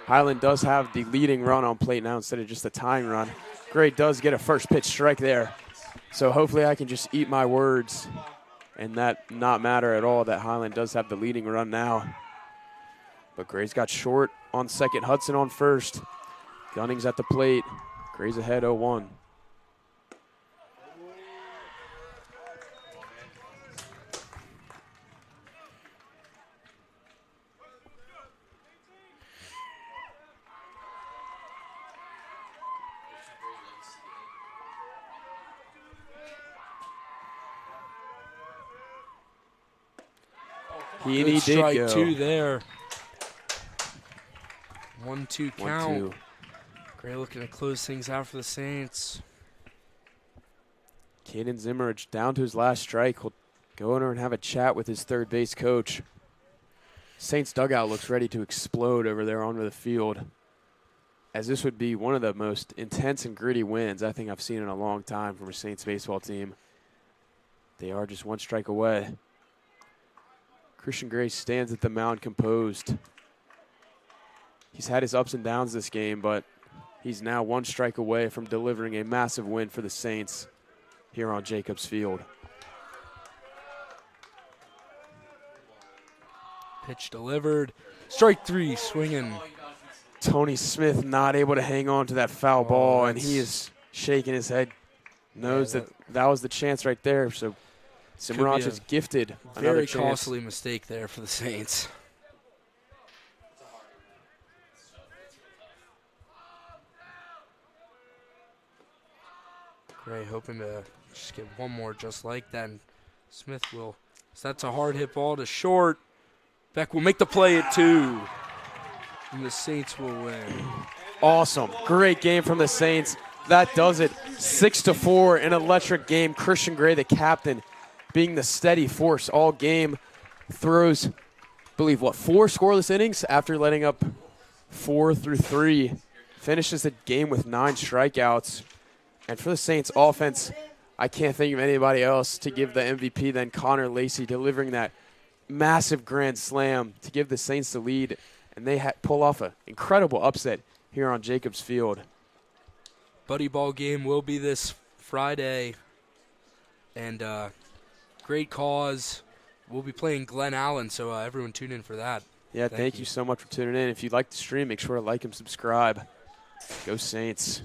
Highland does have the leading run on plate now instead of just a tying run. Gray does get a first pitch strike there. So hopefully I can just eat my words and that not matter at all that Highland does have the leading run now. But Gray's got short on second, Hudson on first. Gunning's at the plate. Gray's ahead 0-1. He did strike go. 2 there. 1-2 count. 1-2. Gray looking to close things out for the Saints. Caden Zimmer down to his last strike. He'll go over and have a chat with his third base coach. Saints dugout looks ready to explode over there onto the field, as this would be one of the most intense and gritty wins I think I've seen in a long time from a Saints baseball team. They are just 1 strike away. Christian Gray stands at the mound composed. He's had his ups and downs this game, but he's now 1 strike away from delivering a massive win for the Saints here on Jacobs Field. Pitch delivered. Strike 3 swinging. Tony Smith not able to hang on to that foul ball, and he is shaking his head. Knows that was the chance right there. So Cimarron is gifted another Very chance. costly mistake there for the Saints. Gray hoping to just get one more just like that. And Smith will So that's a hard hit ball to short. Beck will make the play at 2. And the Saints will win. Awesome. Great game from the Saints. That does it. 6-4, an electric game. Christian Gray, the captain, being the steady force all game. Throws, I believe, 4 scoreless innings after letting up 4 through 3. Finishes the game with 9 strikeouts. And for the Saints offense, I can't think of anybody else to give the MVP than Connor Lacey, delivering that massive grand slam to give the Saints the lead. And they pull off an incredible upset here on Jacobs Field. Buddy ball game will be this Friday. And great cause. We'll be playing Glen Allen, so everyone tune in for that. Yeah, thank you so much for tuning in. If you'd like to stream, make sure to like and subscribe. Go Saints.